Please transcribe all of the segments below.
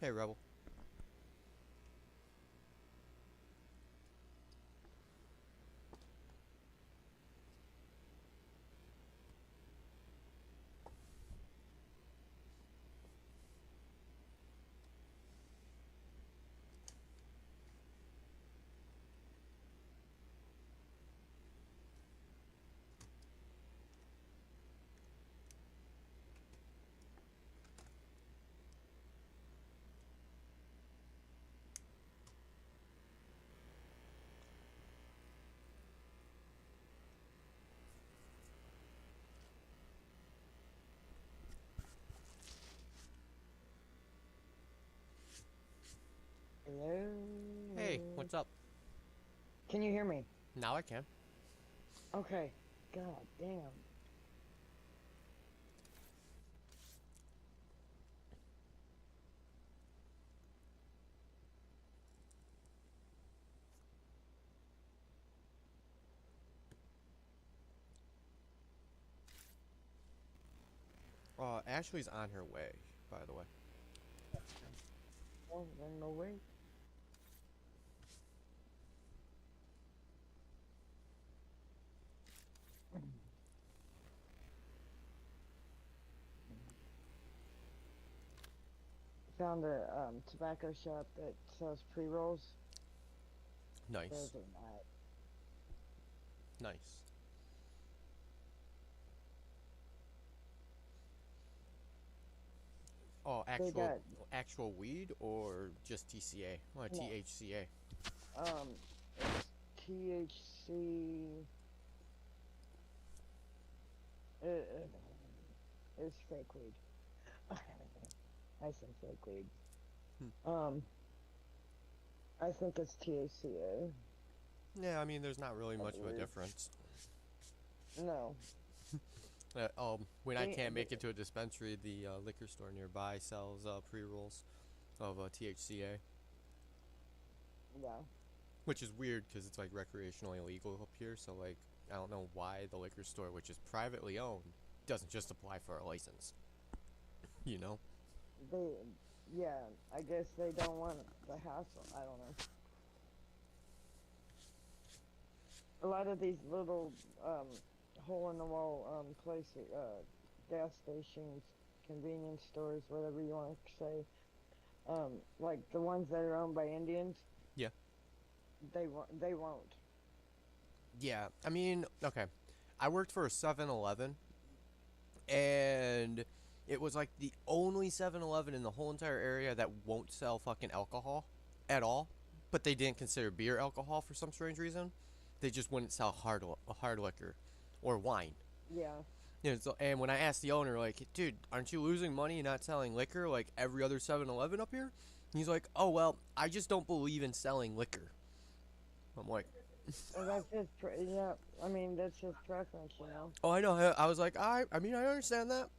Hey, Rebel. Hey, Hello. what's up? Can you hear me? Now I can. Okay. God damn. Ashley's on her way, by the way. Oh, then no way. Found a tobacco shop that sells pre-rolls. Nice. Those are not. Nice. Oh, They actual got actual weed or just TCA? Well, no. THCA. It's THC. Uh, it's fake weed. I say fake weed. Hmm. Um, I think it's THCA. Yeah, I mean, there's not really I much of a believe. difference. No. When I They, can't make it they, to a dispensary, the liquor store nearby sells pre-rolls of THCA, yeah. which is weird because it's like recreationally illegal up here. So like, I don't know why the liquor store, which is privately owned, doesn't just apply for a license. You know? They, yeah, I guess they don't want the hassle. I don't know. A lot of these little hole in the wall places, gas stations, convenience stores, whatever you want to say, like the ones that are owned by Indians, Yeah. they won't. Yeah, I mean, okay. I worked for a 7-Eleven, and it was like the only 7-Eleven in the whole entire area that won't sell fucking alcohol at all. But they didn't consider beer alcohol for some strange reason. They just wouldn't sell hard liquor or wine. Yeah, And when I asked the owner, like, dude, aren't you losing money not selling liquor like every other 7-Eleven up here? He's like, oh, well, I just don't believe in selling liquor. I'm like, well, that's just yeah. I mean, that's just preference, you know. oh, I know. I was like, I mean, I understand that.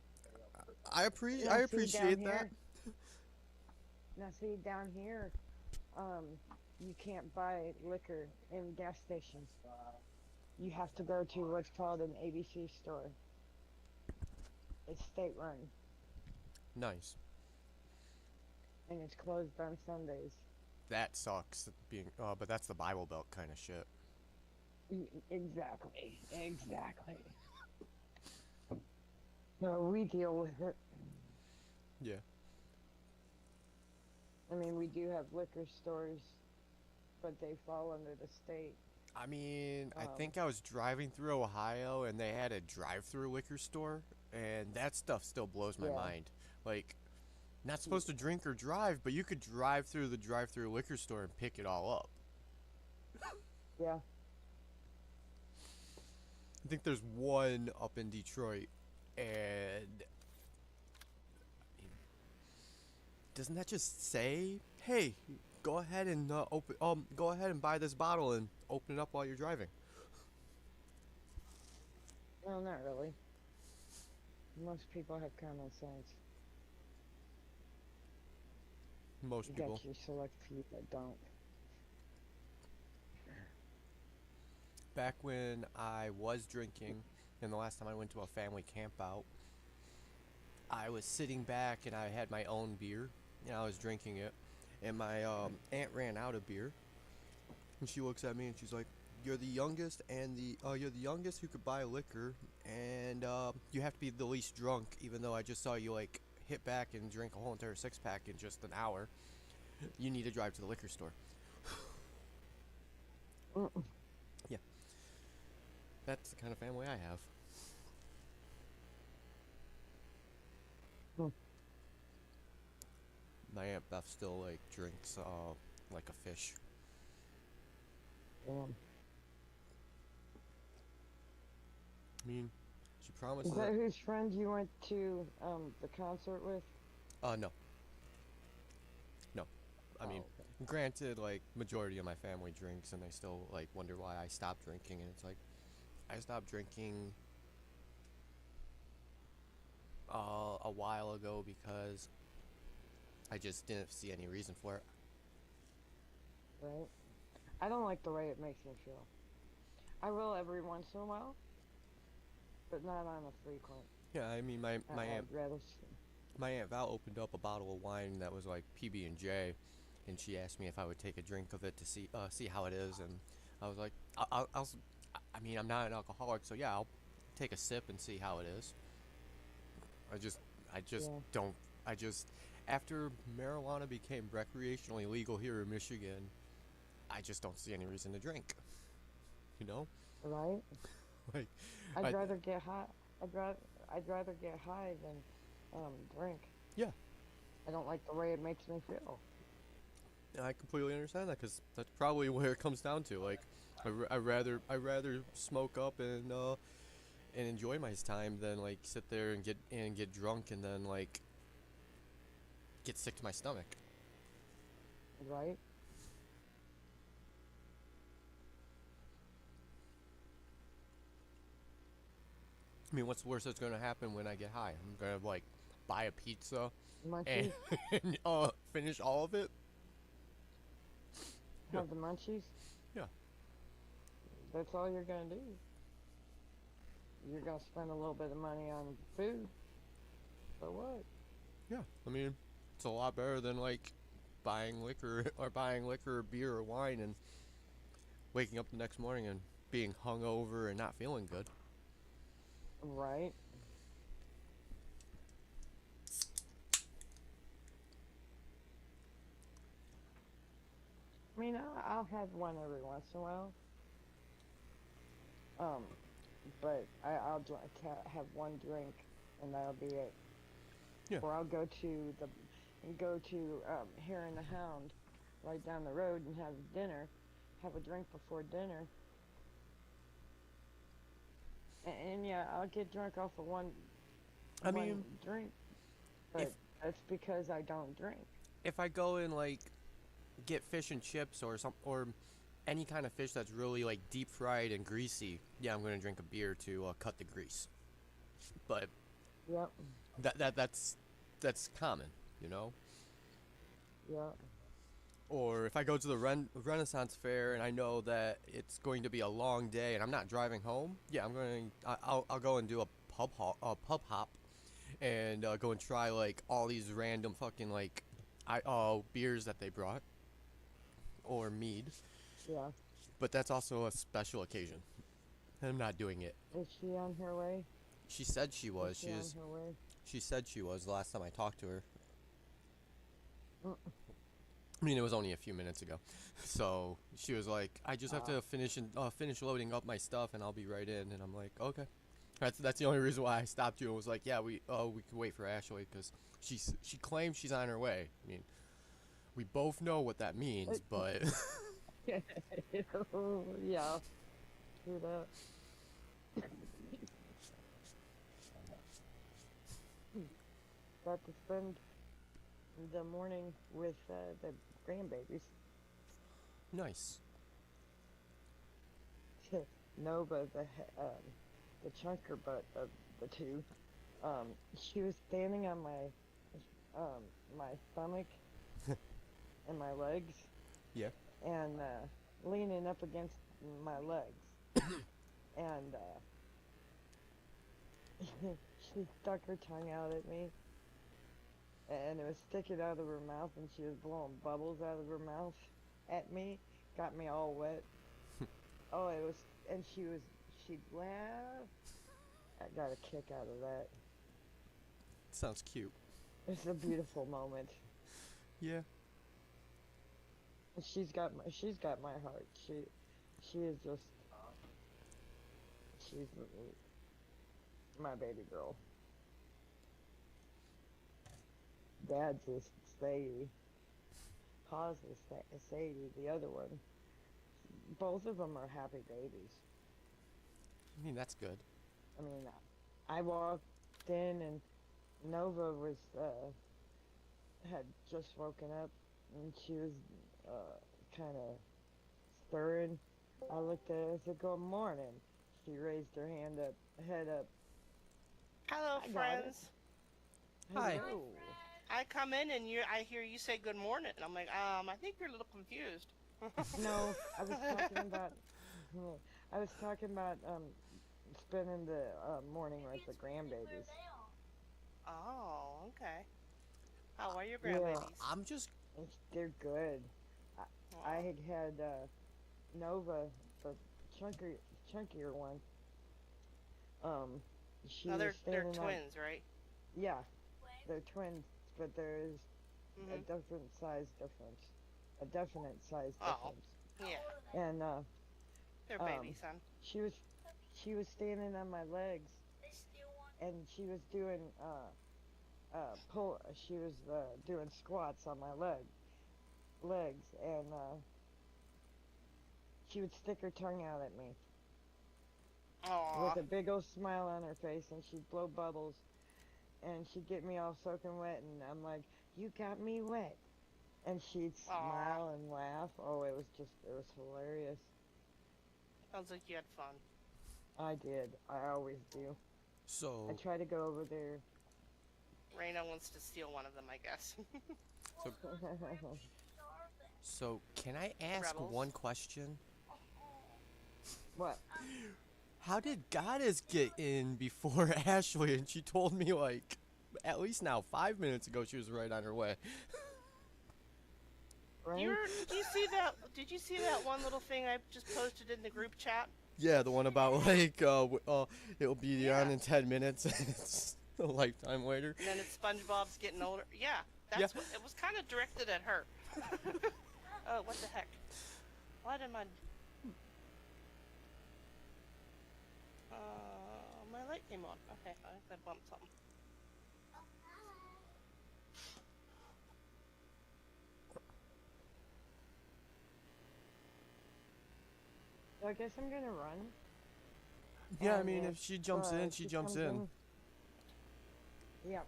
I Now see down appreciate that. here, now see down here, you can't buy liquor in gas stations. You have to go to what's called an ABC store. It's state run Nice. and it's closed on Sundays. That sucks. Being, but that's the Bible Belt kind of shit. Exactly. Exactly. No, we deal with it. Yeah. I mean, we do have liquor stores, but they fall under the state. I mean, I think Um, I was driving through Ohio and they had a drive-through liquor store, and that stuff still blows my yeah, mind. Like, not supposed to y- drink or drive, but you could drive through the drive-through liquor store and pick it all up. yeah. I think there's one up in Detroit, and doesn't that just say, "Hey, go ahead and go ahead and buy this bottle and open it up while you're driving"? No, not really. Most people have common sense. Most You people. got your select few that don't. Back when I was drinking, and the last time I went to a family camp out, I was sitting back and I had my own beer. and I was drinking it, and my aunt ran out of beer, and she looks at me and she's like, "You're the youngest, and you're the youngest who could buy liquor, and you have to be the least drunk, even though I just saw you like hit back and drink a whole entire six pack in just an hour. You need to drive to the liquor store." Mm-mm. Yeah, that's the kind of family I have. Mm. My aunt Beth still like drinks like a fish. Damn. I mean, she Is promises that that. whose friend you went to the concert with? No, no. I mean, Oh, okay. granted, like majority of my family drinks, and they still like wonder why I stopped drinking, and it's like I stopped drinking a while ago because I just didn't see any reason for it. Right. I don't like the way it makes me feel. I will every once in a while, but not on a frequent. Yeah, I mean, I'd rather. my aunt Val opened up a bottle of wine that was like PB and J, and she asked me if I would take a drink of it to see how it is, and I was like, I'll I mean, I'm not an alcoholic, so yeah, I'll take a sip and see how it is. I just I just Yeah. don't I just after marijuana became recreationally legal here in Michigan, I just don't see any reason to drink. You know, Right. like I'd I rather get high. I'd rather. I'd rather get high than drink. yeah, I don't like the way it makes me feel. I completely understand that because that's probably where it comes down to. Like, I rather smoke up and enjoy my time than like sit there and get drunk and then like get sick to my stomach. Right. I mean, what's the worst that's gonna happen when I get high? I'm gonna like buy a pizza and, Munchies. and finish all of it. Yeah, Have the munchies. yeah, That's all you're gonna do. You're gonna spend a little bit of money on food. So what? yeah. I mean, it's a lot better than like buying liquor or buying liquor, or beer, or wine, and waking up the next morning and being hungover and not feeling good. Right. I mean, I'll have one every once in a while. Um, but I'll have one drink, and that'll be it. Yeah, Or I'll go to Hare and the Hound, right down the road, and have dinner, have a drink before dinner, and yeah, I'll get drunk off of I one mean, drink, if but that's because I don't drink. if I go and like get fish and chips or any kind of fish that's really like deep fried and greasy, yeah, I'm gonna drink a beer to cut the grease. But Yep. that's common, you know. Yep. Or if I go to the Renaissance Fair and I know that it's going to be a long day and I'm not driving home, yeah, I'll go and do a pub hop and go and try like all these random fucking like beers that they brought or mead. Yeah. But that's also a special occasion. I'm not doing it. Is she on her way? She said she Is was. she on her way? She said she was the last time I talked to her. Mm. I mean, it was only a few minutes ago. So she was like, "I just have Uh, to finish loading up my stuff, and I'll be right in." And I'm like, "Okay." That's the only reason why I stopped you and was like, "Yeah, we could wait for Ashley because she claims she's on her way." I mean, we both know what that means, but yeah. True that. Got to spend the morning with the grandbabies. nice. Nova, the chunker butt of the two. She was standing on my stomach and my legs, Yeah. and leaning up against my legs, and she stuck her tongue out at me, and it was sticking out of her mouth, and she was blowing bubbles out of her mouth at me, got me all wet. Oh, it was, and she'd laugh. I got a kick out of that. Sounds cute. It's a beautiful moment. Yeah. She's got my heart. She is just she's my baby girl. Dad's is Sadie. Pa's is Sadie. The other one. Both of them are happy babies. I mean, that's good. I mean, I walked in and Nova was had just woken up and she was kind of stirring. I looked at her and said, "Good morning." She raised her head up. Hello, I got it. friends. Hi. Hello. I come in and I hear you say good morning. And I'm like, I think you're a little confused. No, I was talking about. I was talking about spending the morning with the grandbabies. Oh, okay. How are your Yeah, grandbabies? I'm just. they're good. I Aw. had Nova, the chunkier chunkier one. Um, she Now was they're standing on. twins, right? Yeah, they're twins, but there's a Mhm. different size difference, a definite size Oh, difference. yeah. And They're um, babies, son. she was she was standing on my legs, and she was doing pull. She was doing squats on my legs, and she would stick her tongue out at me with Aw. a big old smile on her face, and she'd blow bubbles, and she'd get me all soaking wet, and I'm like, "You got me wet." And she'd Aw. smile and laugh. Oh, it was hilarious. Sounds like you had fun. I did. I always do. I So. try to go over there. Raina wants to steal one of them, I guess. So. So, can I ask Rebels. one question? What? How did Goddess get in before Ashley? And she told me, like, at least now 5 minutes ago, she was right on her way. Right? Did you see that? Did you see that one little thing I just posted in the group chat? Yeah, the one about, like, it'll be on Yeah. in 10 minutes. And it's a lifetime later. And then it's SpongeBob's getting older. Yeah, Yeah. that's what it was kind of directed at her. Oh, what the heck? Why did my light came on? Okay, I think I bumped something. So I guess I'm gonna run. Yeah, I And mean, if if she jumps in, she she jumps comes in. in, yeah.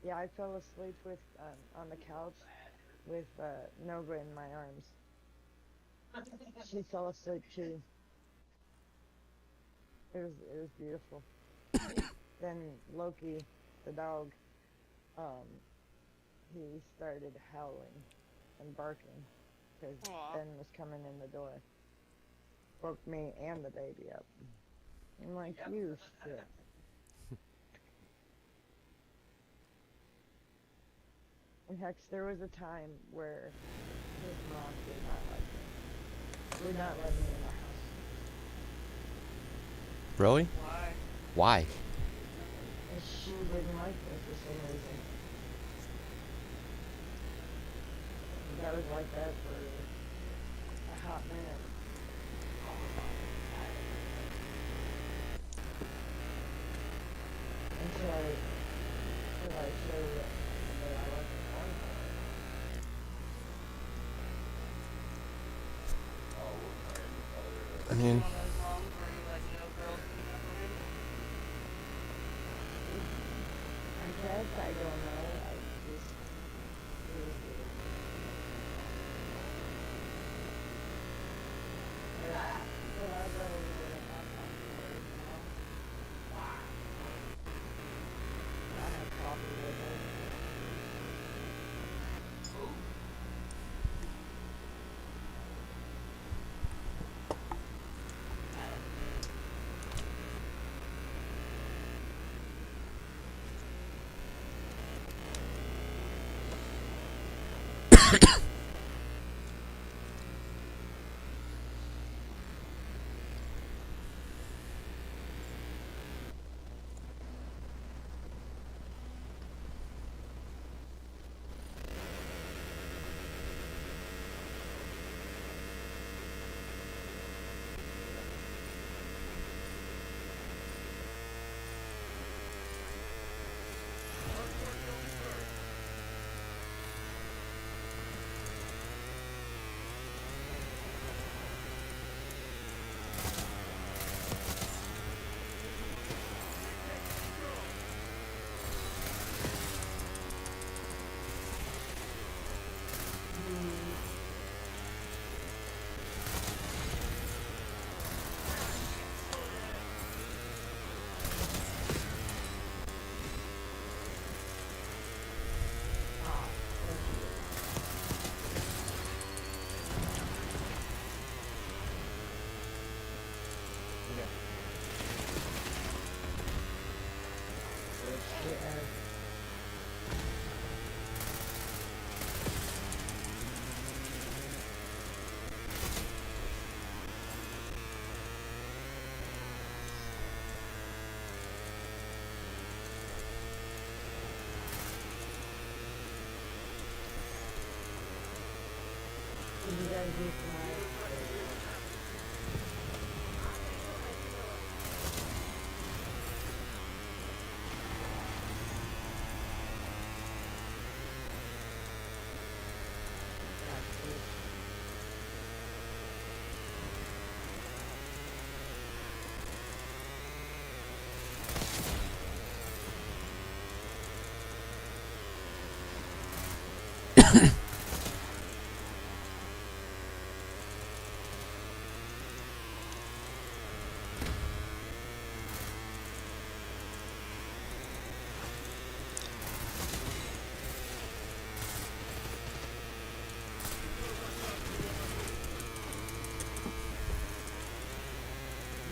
Yeah, I fell asleep with on the couch with Nova in my arms. She fell asleep too. It was beautiful. Then Loki, the dog, um, he started howling and barking because Aw. Ben was coming in the door. Woke me and the baby up. I'm like, you shit. And Hex, there was a time where his mom did not like me. Did not let me in the house. Really? Why? Why? And she didn't like me for some reason. And I was like that for a hot minute. Until I showed that I wasn't going for I Is she mean, one of those moms where you're like, no girls can be separated? it. I guess I don't know. I just it was weird. But I go over there and I talk to her, I have coffee with her.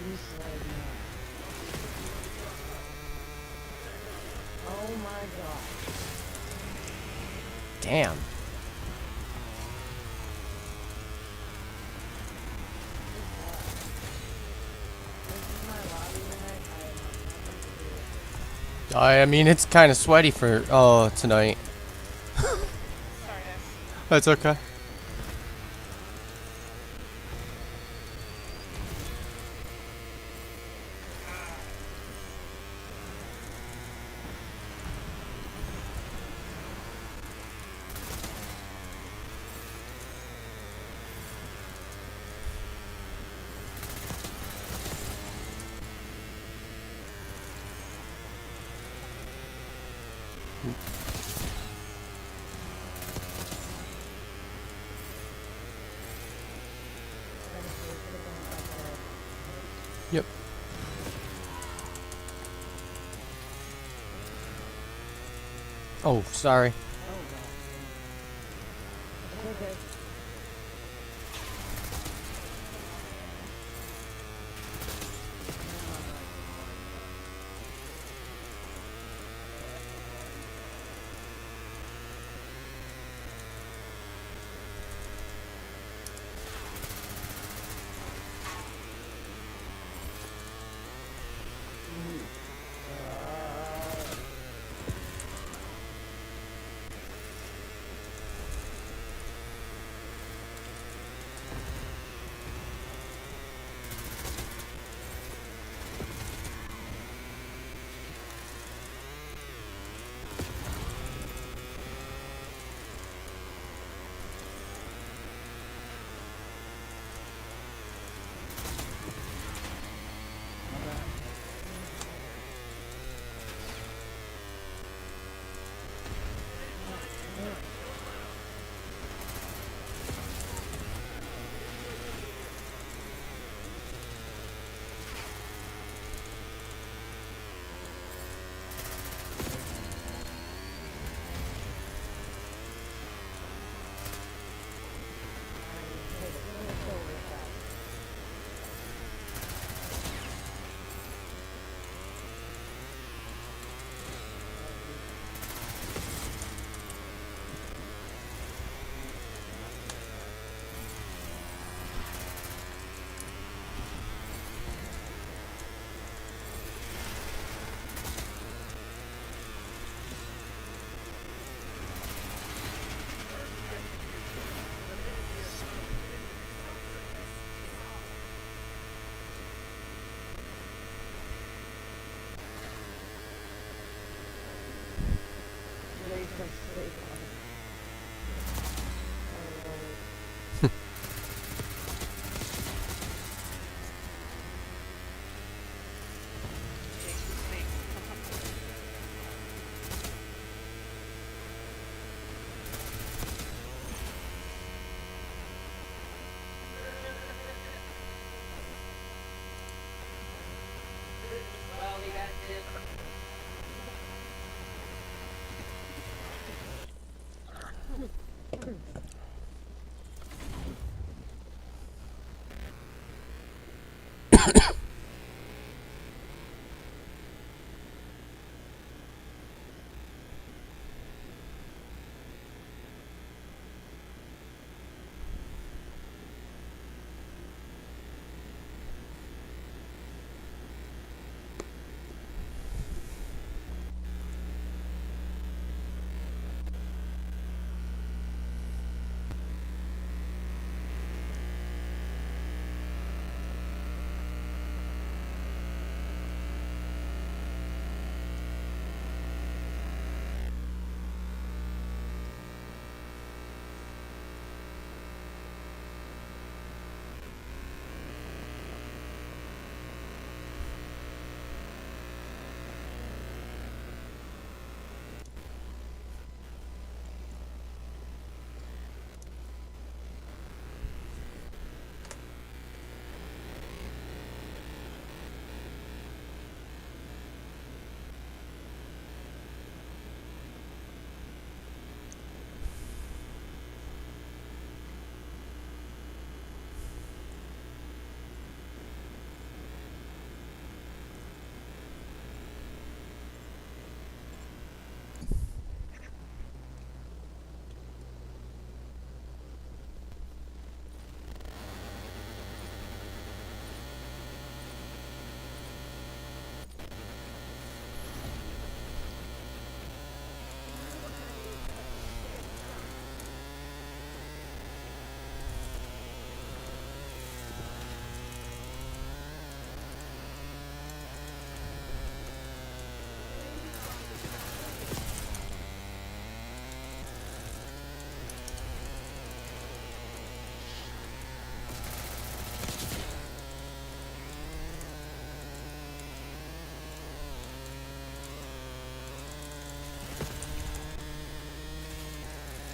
You slayed me. Oh my god. Damn. This is my lobby tonight. I have nothing to do. I mean, it's kind of sweaty for tonight. Sorry, guys. That's okay. Yep. Oh, sorry. Oh god. It's okay.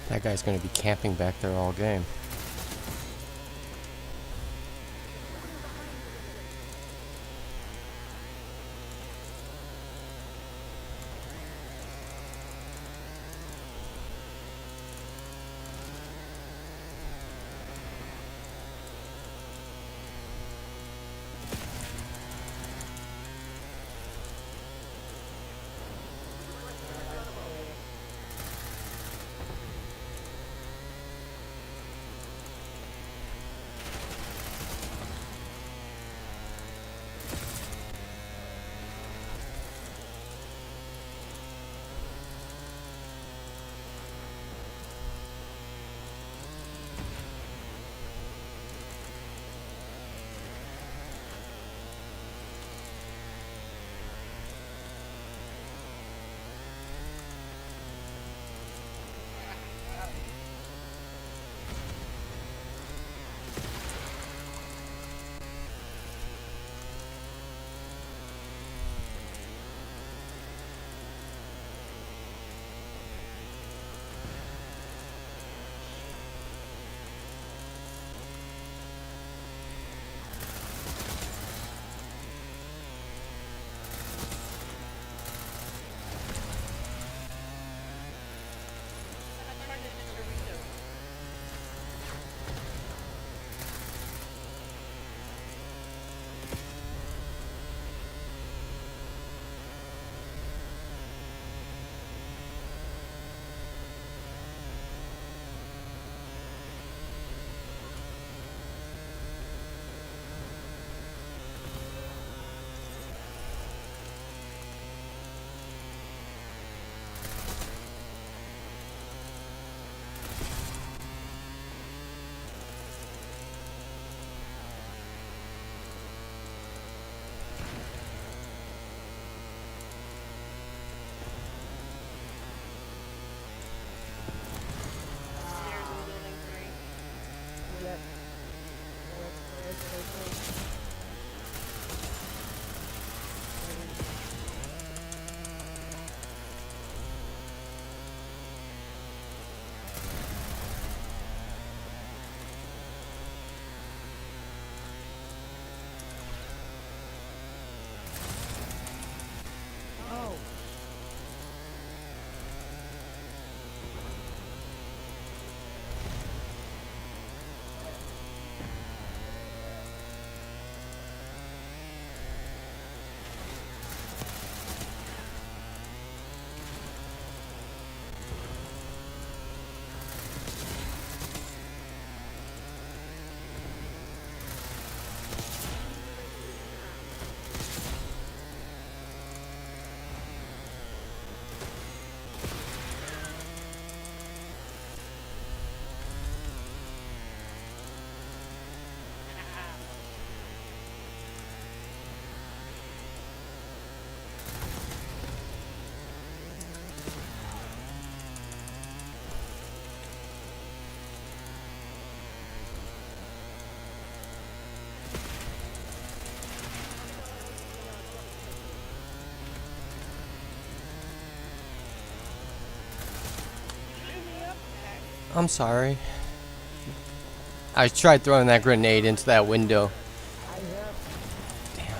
That guy's gonna be camping back there all game. I turned it into Doritos. Stairs in building 3. Yep. Oh. Blew me up, heck. I'm sorry. I tried throwing that grenade into that window. Eyes up. Damn.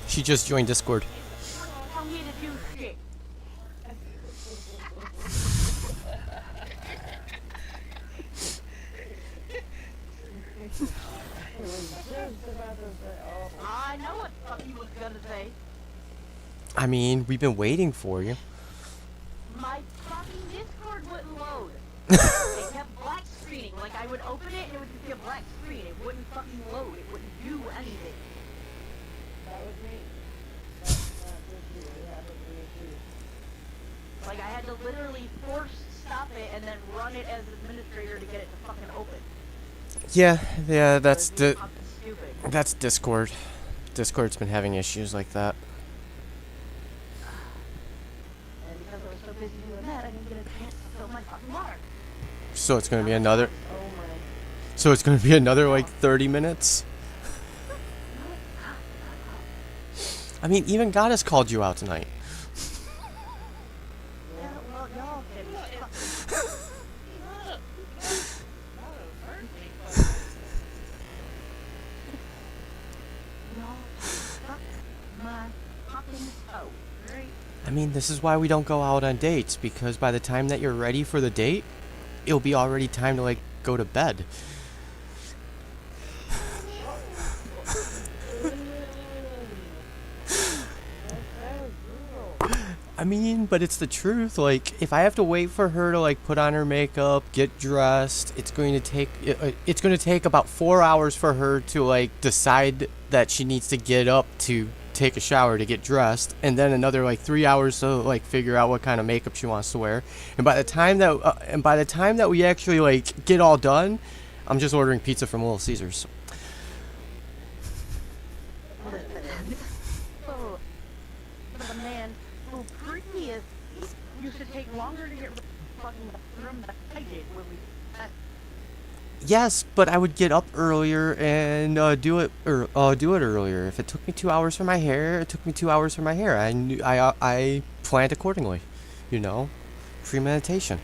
She just joined Discord. Tell me to do shit. I know what the fuck he was gonna say. I mean, we've been waiting for you. My fucking Discord wouldn't load. It kept black screening. Like I would open it and it would just be a black screen. It wouldn't fucking load. It wouldn't do anything. That was me. That's not just you. It happened to me too. Like I had to literally force stop it and then run it as administrator to get it to fucking open. Yeah, that's It was fucking stupid. that's Discord. Discord's been having issues like that. And because I was so busy doing that, I didn't get a chance to fill my fucking water. So it's gonna be another. Oh my. So it's gonna be another like 30 minutes. I mean, even Goddess called you out tonight. Yeah, well, y'all can my fucking toe, right? I mean, this is why we don't go out on dates, because by the time that you're ready for the date, it'll be already time to like go to bed. I mean, but it's the truth. Like, if I have to wait for her to like put on her makeup, get dressed, it's going to take it's going to take about 4 hours for her to like decide that she needs to get up to take a shower to get dressed, and then another like 3 hours to like figure out what kind of makeup she wants to wear. And by the time that we actually like get all done, I'm just ordering pizza from Little Caesars. So, for the man who previous used to take longer to get rid of the fucking room than I did when we met. Yes, but I would get up earlier and do it earlier. If it took me 2 hours for my hair, it took me 2 hours for my hair. I planned accordingly, you know, premeditation.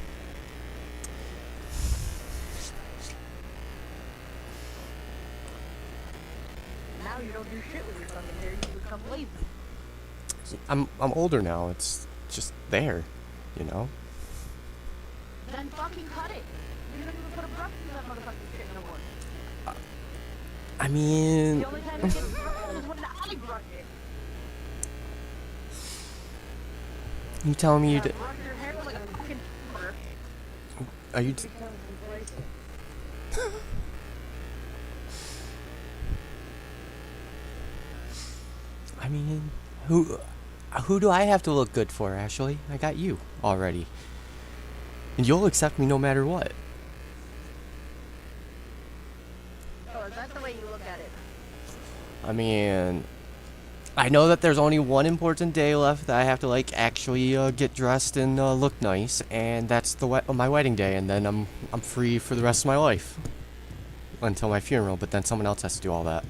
Now you don't do shit with your fucking hair. You become lazy. I'm older now. It's just there, you know. Then fucking cut it. You don't even put a brush in that motherfucking shit no more. I mean, The only time it gets brushed is when I brush it. you telling me you Yeah, did? brush your hair like a fucking trimmer. Are you? Becomes complacent. I mean, who do I have to look good for, Ashley? I got you already, and you'll accept me no matter what. Oh, is that the way you look at it? I mean, I know that there's only one important day left that I have to like actually get dressed and look nice, and that's my wedding day, and then I'm free for the rest of my life until my funeral. But then someone else has to do all that.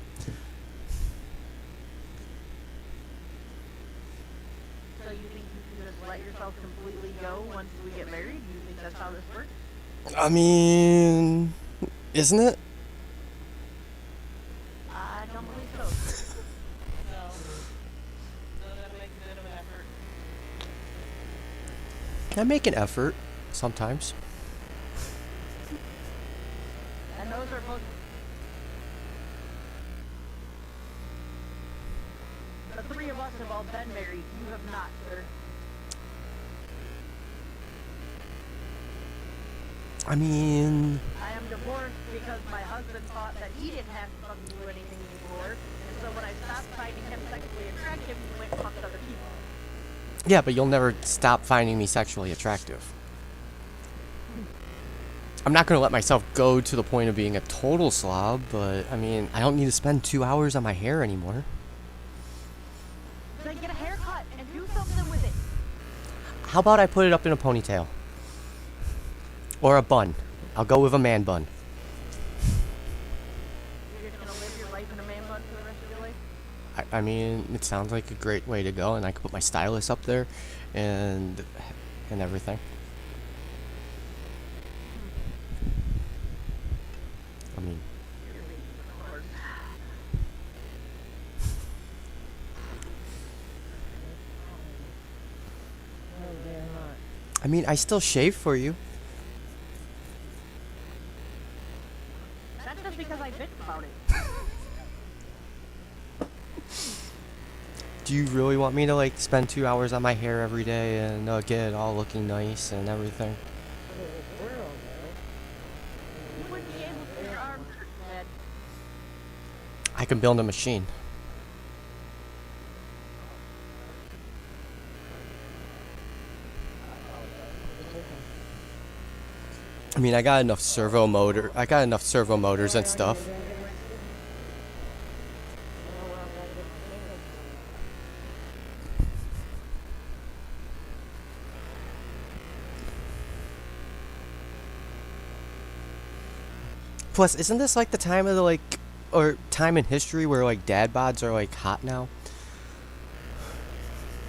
So you think you can just let yourself completely go once we get married? Do you think that's how this works? I mean, isn't it? I don't believe so. No. So that makes a bit of an effort. I make an effort sometimes. And those are both. The three of us have all been married. You have not, sir. I mean, I am divorced because my husband thought that he didn't have to fucking do anything anymore. And so when I stopped finding him sexually attractive, he went and fucked other people. yeah, but you'll never stop finding me sexually attractive. I'm not gonna let myself go to the point of being a total slob, but I mean, I don't need to spend 2 hours on my hair anymore. Then get a haircut and do something with it. How about I put it up in a ponytail? Or a bun. I'll go with a man bun. You're just gonna live your life in a man bun for the rest of your life? I mean, it sounds like a great way to go, and I could put my stylist up there and everything. I mean, No, they're not. I still shave for you. That's just because I bitch about it. Do you really want me to like spend 2 hours on my hair every day and get it all looking nice and everything? For the world, though. You wouldn't be able to your arms hurt, Dad. I can build a machine. I mean, I got enough servo motors and stuff. Plus, isn't this like the time of the like, or time in history where like dad bods are like hot now?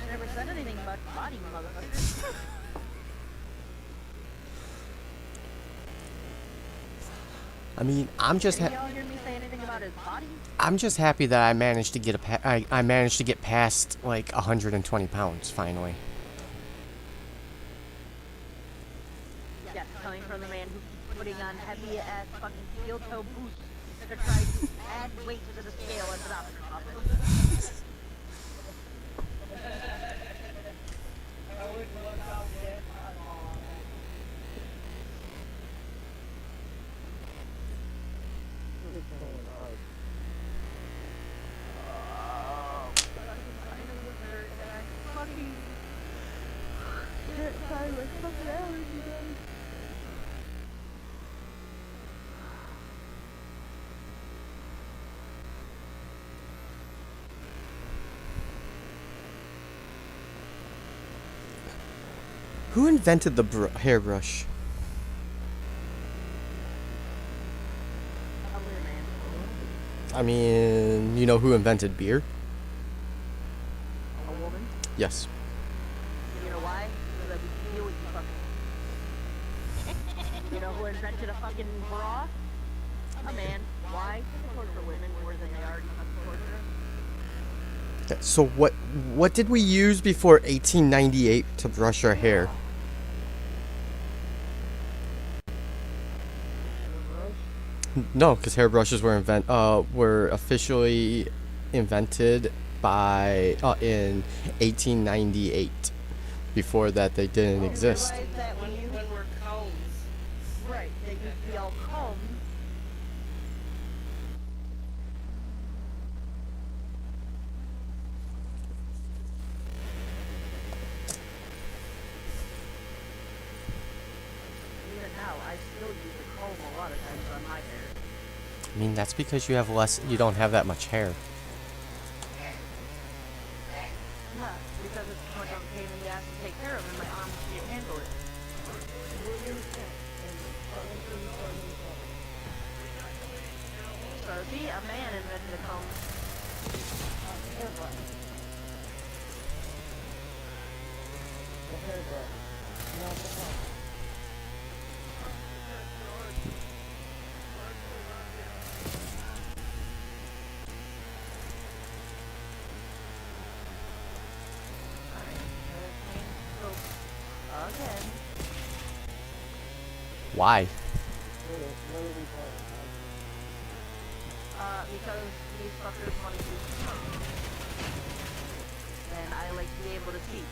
I never said anything about your body, motherfucker. I mean, I'm just Did y'all hear me say anything about his body? I'm just happy that I managed to get I managed to get past like 120 pounds finally. Yes, coming from the man who keeps putting on heavy ass fucking steel toe boots to try to add weight to the scale at the doctor's office. Who invented the hairbrush? I mean, you know who invented beer? A woman? Yes. You know why? So that we can deal with you fuckers. You know who invented a fucking bra? A man. Why? To torture women more than they already fucking torture us. Okay, so what did we use before 1898 to brush our hair? No, because hairbrushes were officially invented by in 1898. Before that, they didn't exist. Realize that when you were combs. Right, they used to be all combed. Even now, I still use a comb a lot of times on my hair. I mean, that's because you don't have that much hair. Yeah, because it's too much of a pain in the ass to take care of and my arms can't handle it. So see, a man invented a comb. Again. Why? Because these fuckers want to use comb. And I like to be able to see.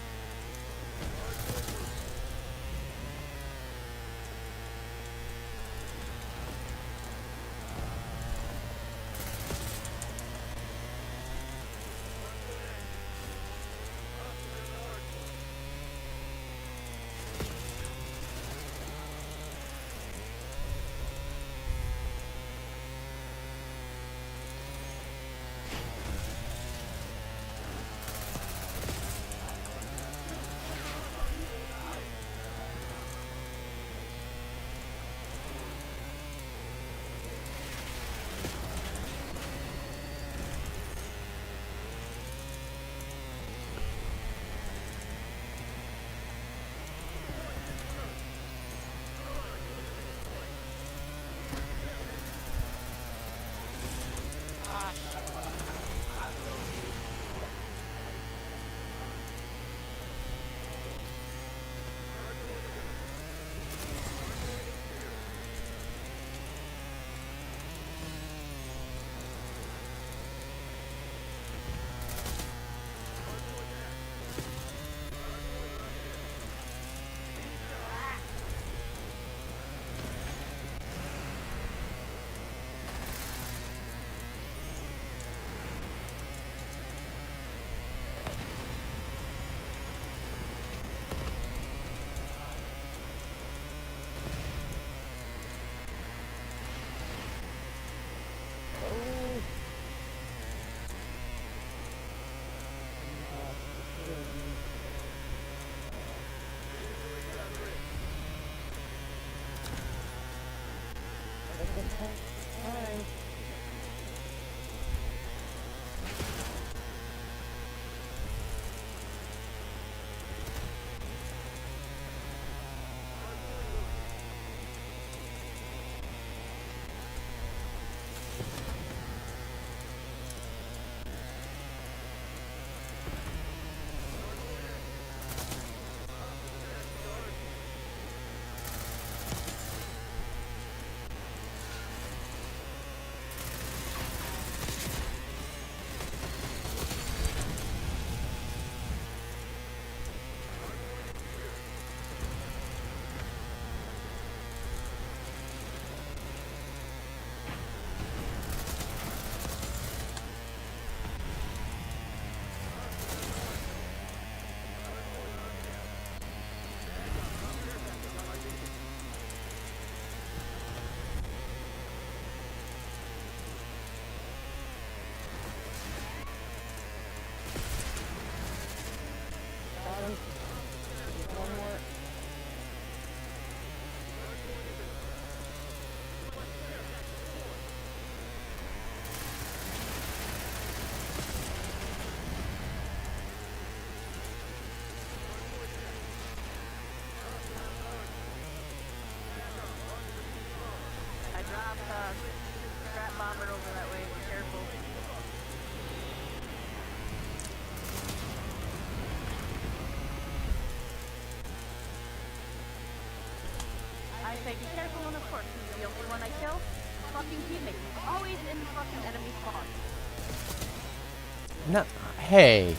alone, of course. He's the only one I kill. Fucking teammate. Always in the fucking enemy spawn. No, hey.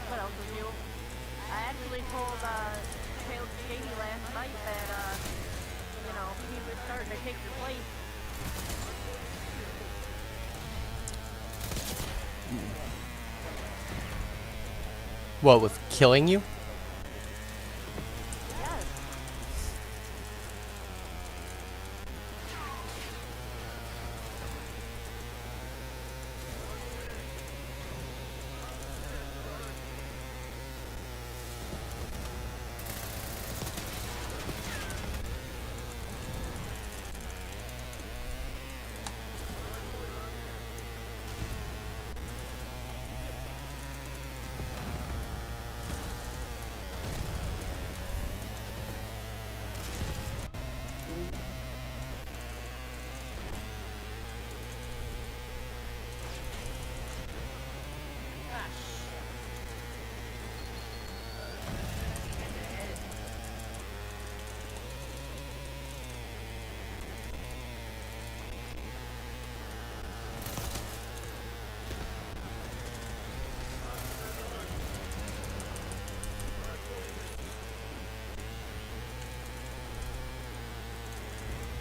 What else was new? I actually told Tail Shady last night that you know, he was starting to take your place. What, with killing you? Yes.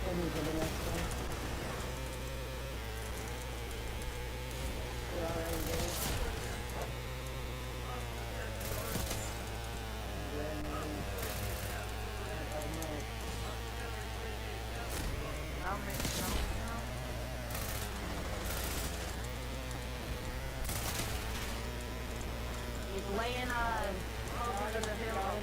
Ready for the next one. We're already there. He's laying closer to the hill.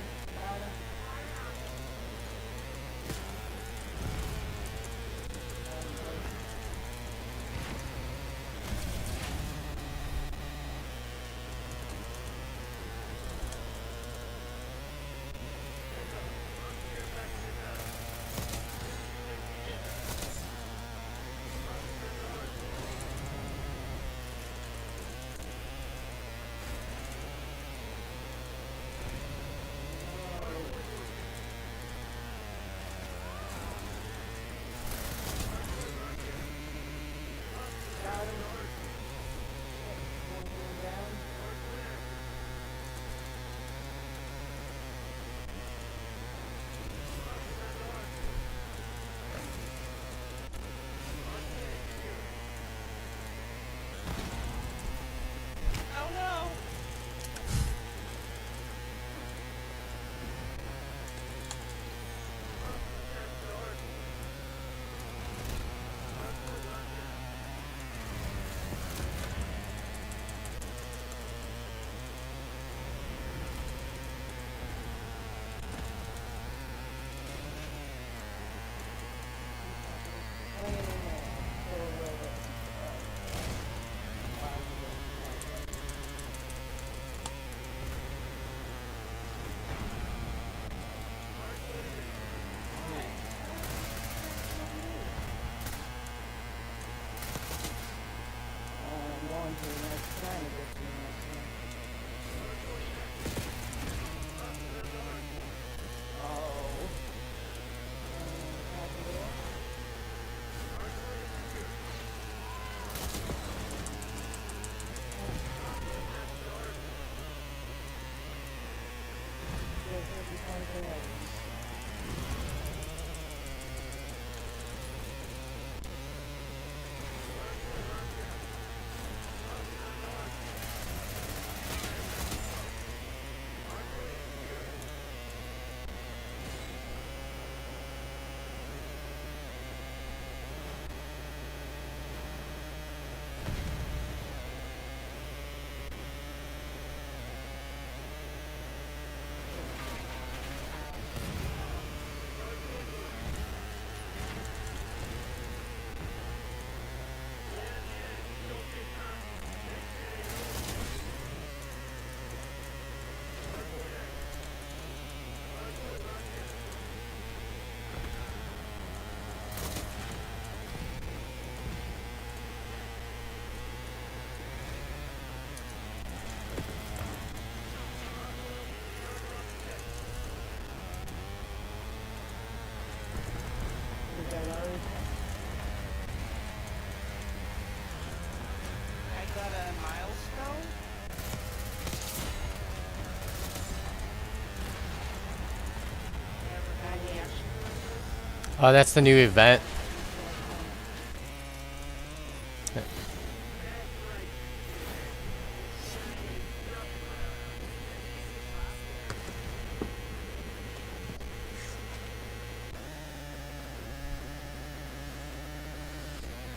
Oh, that's the new event.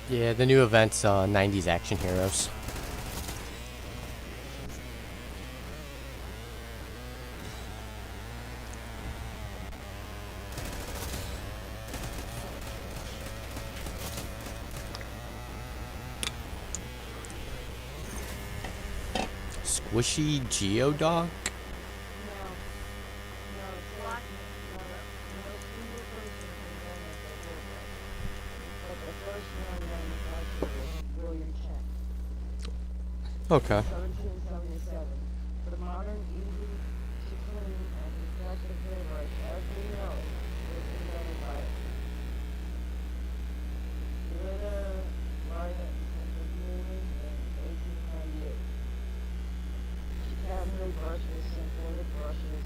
Yeah, the new event's 90s action heroes. Squishy Geodog? No, no, Black. no single person can run as a hairbrush. But the first one manufactured was William Kent in Okay. 1777. The modern, easy to clean and effective hairbrush, as we know it, was invented by Lida Lyons in 1898. She patented brushless synthetic brushes,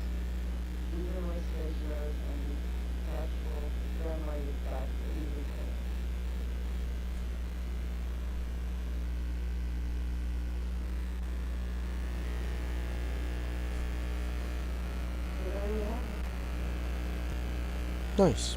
evenly spaced rows, and detachable granulated back for easy cleaning. So there you have it. Nice.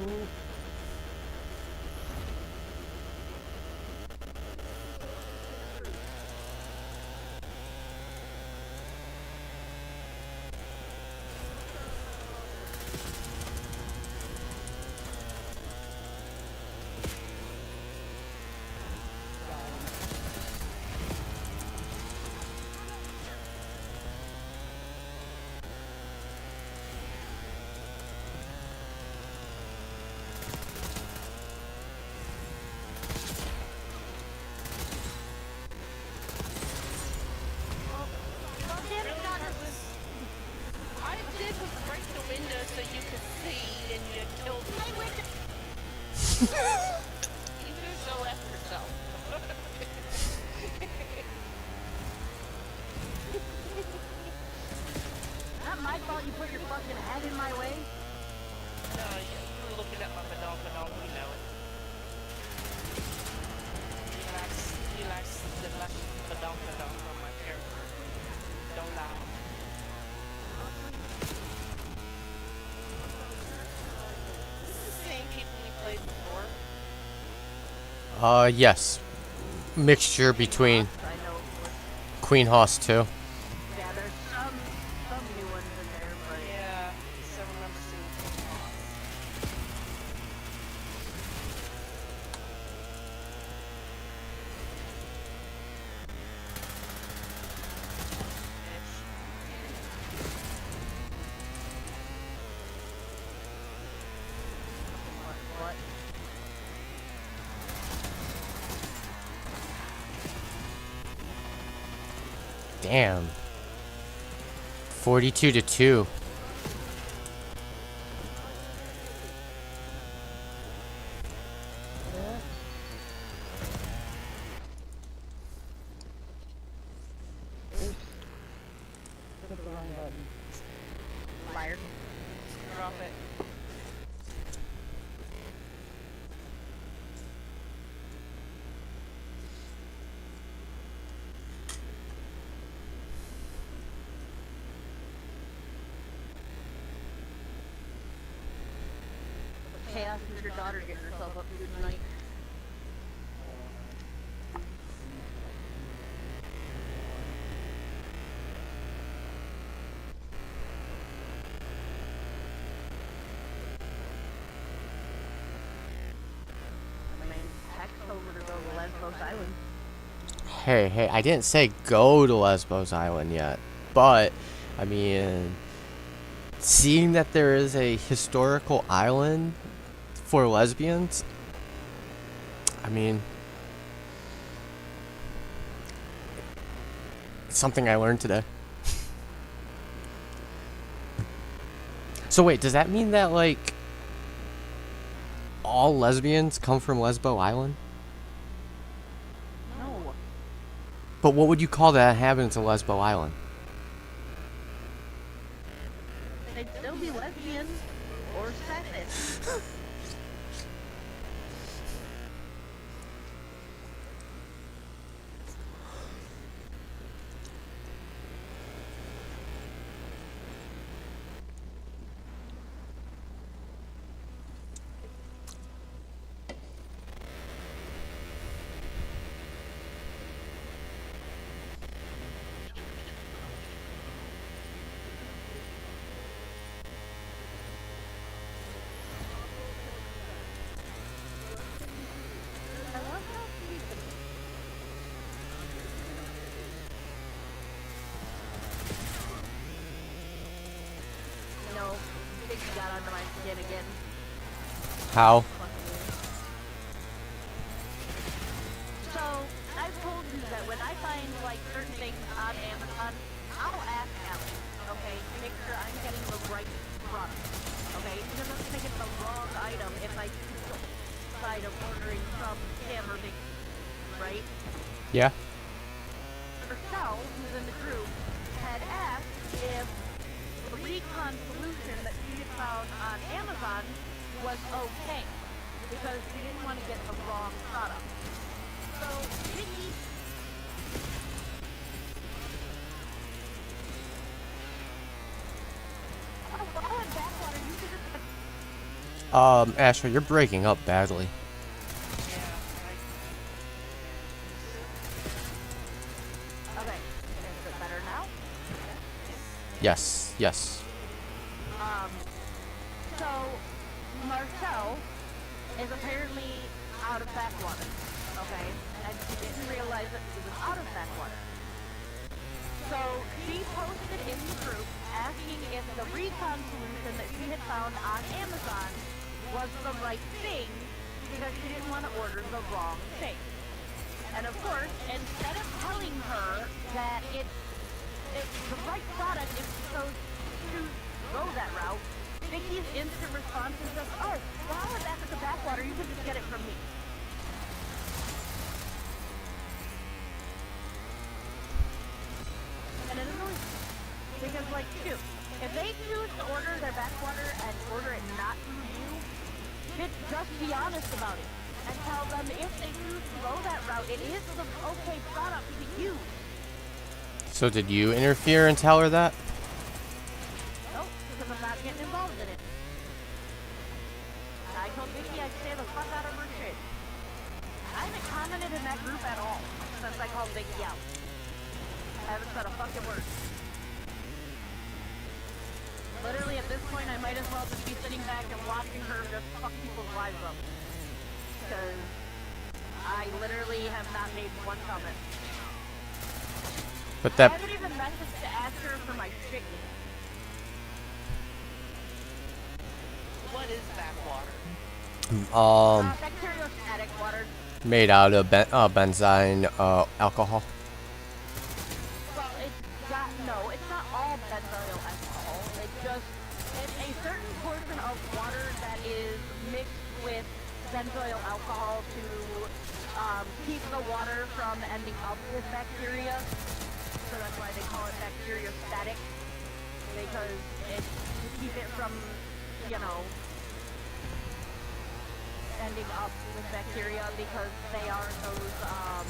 Ooh, Oh, damn it, got her. I did was break the window so you could see, and you killed me. You just go after yourself. Not my fault you put your fucking head in my way. No, you were looking at my badonk, you know it. He likes the last badonk from my character. Don't lie. This is the same people we played before. Yes. Mixture between I know. Queen Hoss 2. Yeah, there's some new ones in there, but Yeah, so remember seeing King Boss. what? Damn. 42 to 2. yeah. Oops. Hit the wrong button. Liar. Drop it. is your daughter getting herself up to tonight? I mean, Hex told her to go to Lesbos Island. Hey, I didn't say go to Lesbos Island yet, but I mean, seeing that there is a historical island for lesbians, I mean, it's something I learned today. So wait, does that mean that like all lesbians come from Lesbo Island? No. But what would you call the inhabitants of Lesbo Island? They'd still be lesbians or sexist. No, Big got under my skin again. How? So, I've told you that when I find, like, certain things on Amazon, I'll ask Alex, okay, to make sure I'm getting the right product, okay? Because I'm gonna get the wrong item if I decide of ordering from him or Big, right? Yeah. Rochelle, who's in the group, had asked if the recon solution that she had found on Amazon was okay, because she didn't want to get the wrong product. So, Vicky... Oh, well, I had backwater. You could just... Ashley, you're breaking up badly. Okay, is it better now? Yes, yes. So, Marcel is apparently out of backwater, okay? And she didn't realize that she was out of backwater. So, she posted in the group asking if the recon solution that she had found on Amazon was the right thing, because she didn't want to order the wrong thing. And of course, instead of telling her that it's the right product if she chose to go that route, Vicky's instant response is just, oh, well, it's after the backwater, you can just get it from me. And it annoys me. Because, like, shoot, if they choose to order their backwater and order it not through you, just be honest about it. And tell them if they choose to go that route, it is the okay product to use. So did you interfere and tell her that? Nope, because I'm not getting involved in it. I told Vicky I'd stay the fuck out of her shit. I haven't commented in that group at all since I called Vicky out. I haven't said a fucking word. Literally, at this point, I might as well just be sitting back and watching her just fuck people's lives up. Because I literally have not made one comment. But I that haven't even messaged to ask her for my shit yet. What is backwater? Bacteriostatic water. made out of benzene alcohol. Well, it's not all benzoyl alcohol. It's just a certain portion of water that is mixed with benzoyl alcohol to keep the water from ending up with bacteria. So that's why they call it bacteriostatic, because it's to keep it from, ending up with bacteria, because they are those, how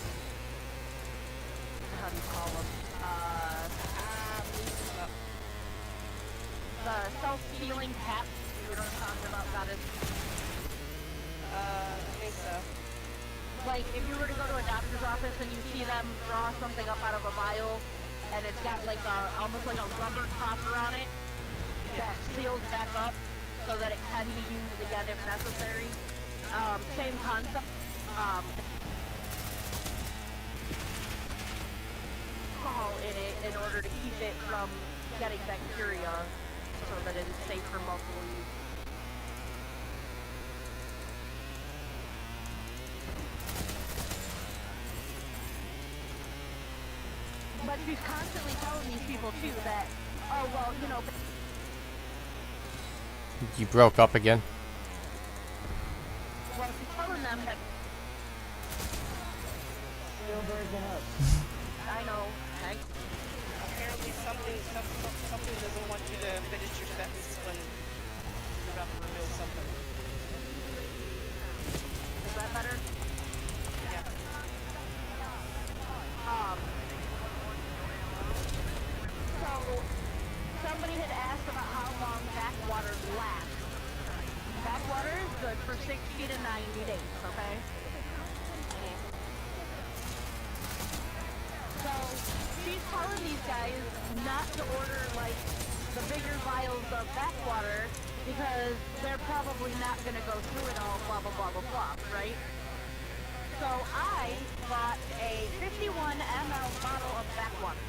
do you call them? The self-sealing caps. You know what I'm talking about, that is. I think so. Like, if you were to go to a doctor's office and you see them draw something up out of a vial, and it's got like almost like a rubber topper on it that seals back up so that it can be used again if necessary. Same concept. Alcohol in it in order to keep it from getting bacteria so that it is safe for multiple use. But she's constantly telling these people too that, oh well, you know. You broke up again. Well, she's telling them that. Still breaking up. I know. Thanks. Apparently something doesn't want you to finish your sentence when you're about to reveal something. Is that better? Yeah. So somebody had asked about how long backwaters last. Backwater is good for 60 to 90 days, okay? So she's telling these guys not to order like the bigger vials of backwater because they're probably not going to go through it all, blah, blah, blah, blah, blah, right? So I bought a 51 ml bottle of backwater.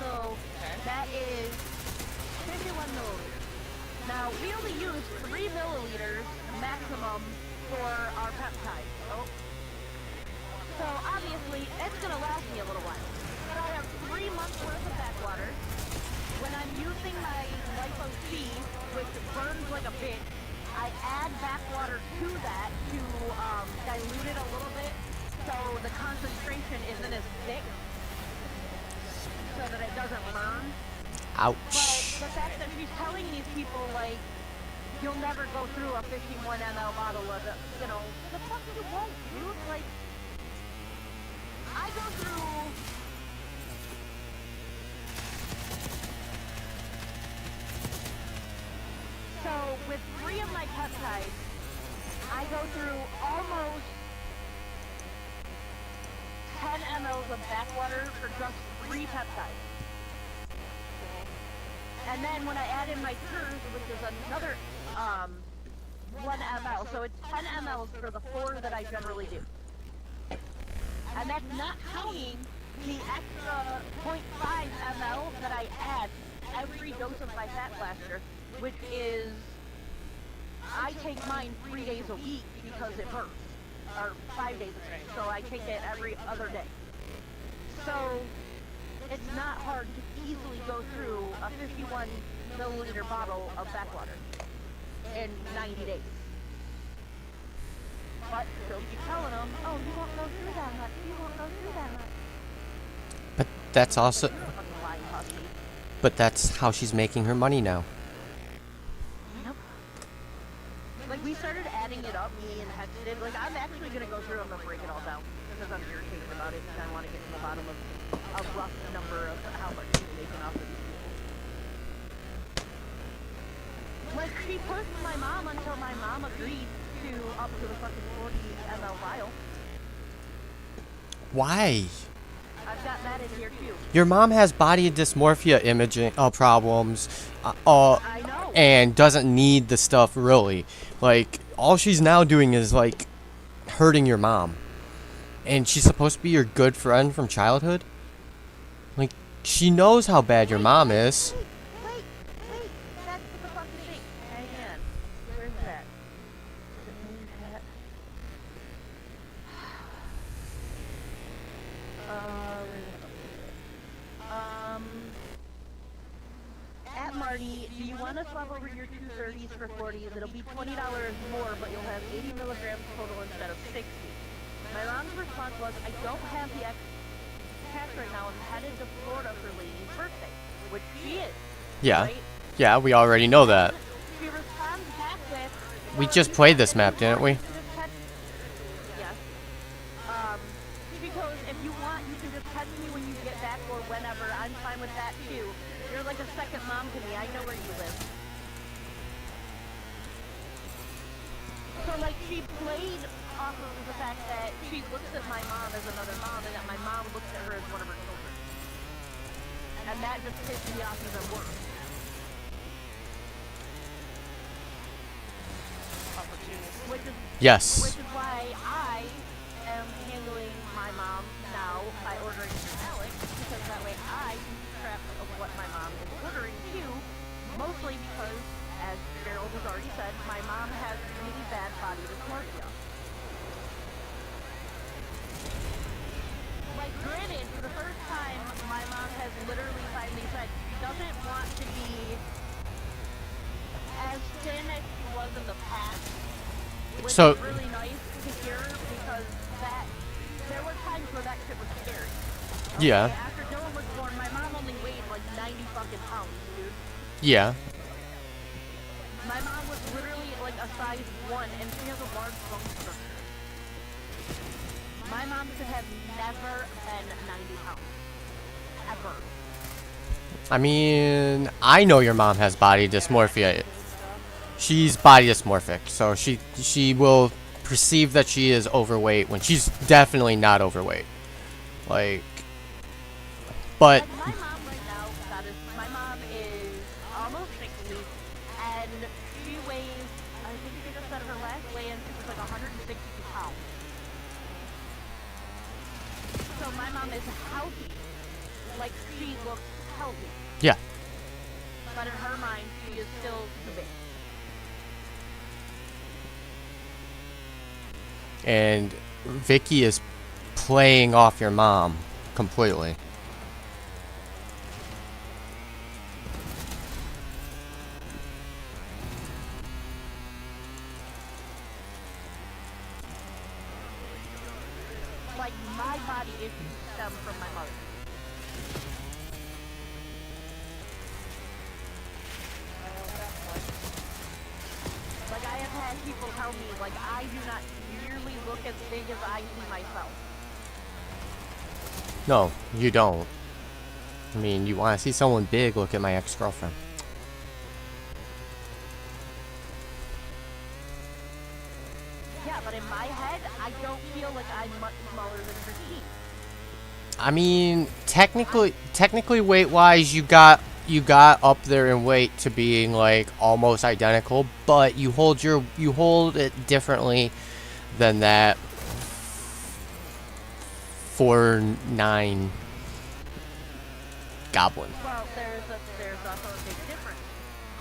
So that is 51 milliliters. Now, we only use 3 milliliters maximum for our peptide. Oh. So obviously, it's going to last me a little while. But I have 3 months worth of backwater. When I'm using my Lipo C, which burns like a bitch, I add backwater to that to dilute it a little bit so the concentration isn't as thick so that it doesn't burn. But Ouch. the fact that she's telling these people, like, you'll never go through a 51 ml bottle of it, you know, the fuck you won't, dude. Like, I go through... So, with 3 of my peptides, I go through almost 10 mLs of backwater for just 3 peptides. And then when I add in my TERS, which is another 1 ml, so it's 10 mLs for the 4 that I generally do. And that's not counting the extra 0.5 ml that I add every dose of my fat blaster, which is, I take mine 3 days a week because it hurts, or 5 days a week, so I take it every other day. So it's not hard to easily go through a 51 milliliter bottle of backwater in 90 days. But she'll keep telling them, oh, you won't go through that much, you won't go through that much. But that's also. You're a fucking lying pussy. But that's how she's making her money now. Nope. Like, we started adding it up, me and Hex did. Like, I'm actually gonna go through them and break it all down because I'm irritated about it and I want to get to the bottom of a rough number of how much she's making off of these people. Like, she pushed my mom until my mom agreed to up to the fucking 40 ml vial. Why? I've got that in here too. Your mom has body dysmorphia imaging problems, I know. and doesn't need the stuff really. Like, all she's now doing is like hurting your mom, and she's supposed to be your good friend from childhood. Like, she knows how bad your mom is. Wait, that's the fucking thing. Hang on. Where's that? Where's that? At Marty, do you want to swap over your 230s for 40s? It'll be $20 more, but you'll have 80 milligrams total instead of 60. My mom's response was, I don't have the cash right now. I'm headed to Florida for Lady's birthday, which she is. Yeah. Right? Yeah, we already know that. She responds back with, We just played this map, didn't we? Yes. She goes, if you want, you can just text me when you get back or whenever. I'm fine with that too. You're like a second mom to me. I know where you live. So like she played off of the fact that she looks at my mom as another mom, and that my mom looks at her as one of her children, and that just pissed me off even worse. Opportunist. Which is Yes. why I am handling my mom now by ordering through Alex, because that way I can keep track of what my mom is ordering too. Mostly because, as Gerald has already said, my mom has really bad body dysmorphia. Like, granted, for the first time, my mom has literally finally said she doesn't want to be as thin as she was in the past. Which So- is really nice to hear, because that there were times where that shit was scary. Yeah. Okay, after Dylan was born, my mom only weighed like 90 fucking pounds, dude. Yeah. My mom was literally like a size 1, and she has a large bone structure. My mom should have never been 90 pounds. Ever. I mean, I know your mom has body dysmorphia. She's body dysmorphic, so she will perceive that she is overweight when she's definitely not overweight. Like, but Like, my mom right now, my mom is almost 60, and she weighs, I think she just said her last weigh-in, she was like 162 pounds. So my mom is healthy. Like, she looks healthy. yeah. But in her mind, she is still too big. And Vicky is playing off your mom completely. Like, my body issues stem from my mother. Like, I have had people tell me, like, I do not nearly look as big as I see myself. No, you don't. I mean, you want to see someone big, look at my ex-girlfriend. Yeah, but in my head, I don't feel like I'm much smaller than Christine. I mean, technically weight-wise, you got up there in weight to being like almost identical, but you hold it differently than that 4'9" goblin. Well, there's also a big difference.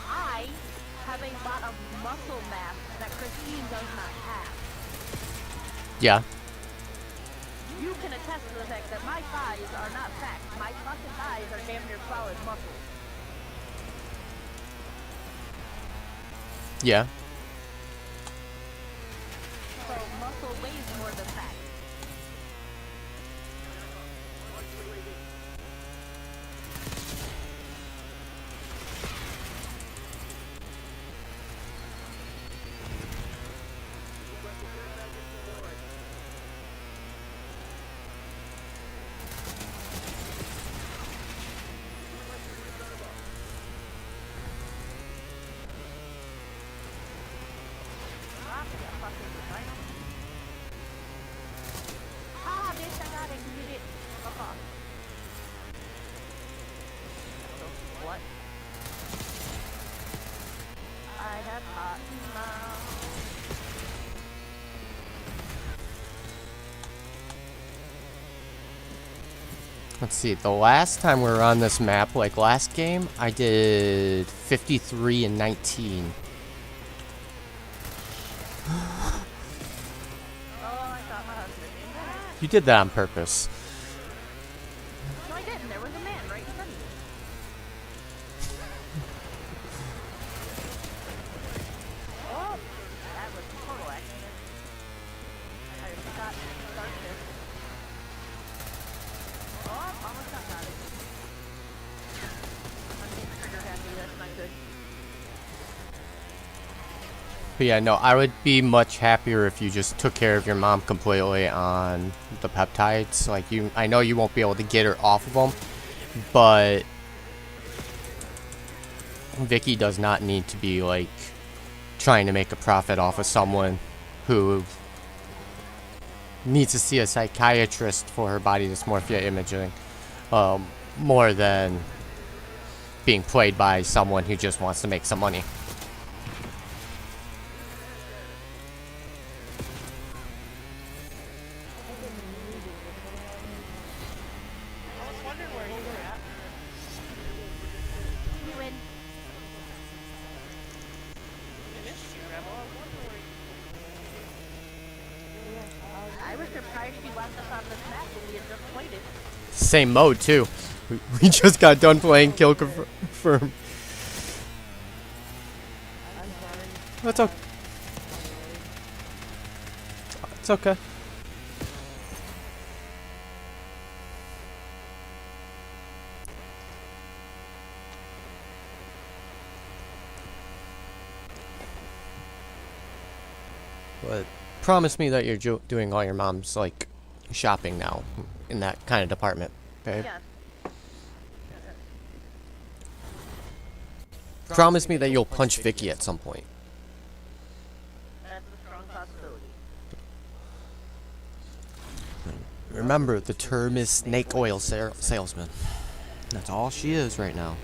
I have a lot of muscle mass that Christine does not have. Yeah. You can attest to the fact that my thighs are not fat. My fucking thighs are damn near solid muscle. Yeah. So muscle weighs more than fat. Ah, bitch, I got it. You did it. Fuck off. What? I have hot mouth. Let's see. The last time we were on this map, like last game, I did 53 and 19. Oh, I shot my husband. You did that on purpose. No, I didn't. There was a man right in front of me. Oh, that was a total accident. I forgot to start this. Oh, almost got it. I'm getting trigger happy. That's not good. But yeah, no, I would be much happier if you just took care of your mom completely on the peptides. Like, I know you won't be able to get her off of them, but Vicky does not need to be, like, trying to make a profit off of someone who needs to see a psychiatrist for her body dysmorphia imaging, um, more than being played by someone who just wants to make some money. I was wondering where you were at. You in? I missed you, Rebel. I was wondering where you I was surprised she left us on this map when we had just played it. Same mode too. We just got done playing Kill Confirm. I'm sorry. That's okay. It's okay. But promise me that you're doing all your mom's like shopping now in that kind of department, babe. Yes. Promise me that you'll punch Vicky at some point. That's a strong possibility. Remember, the term is snake oil salesman. That's all she is right now.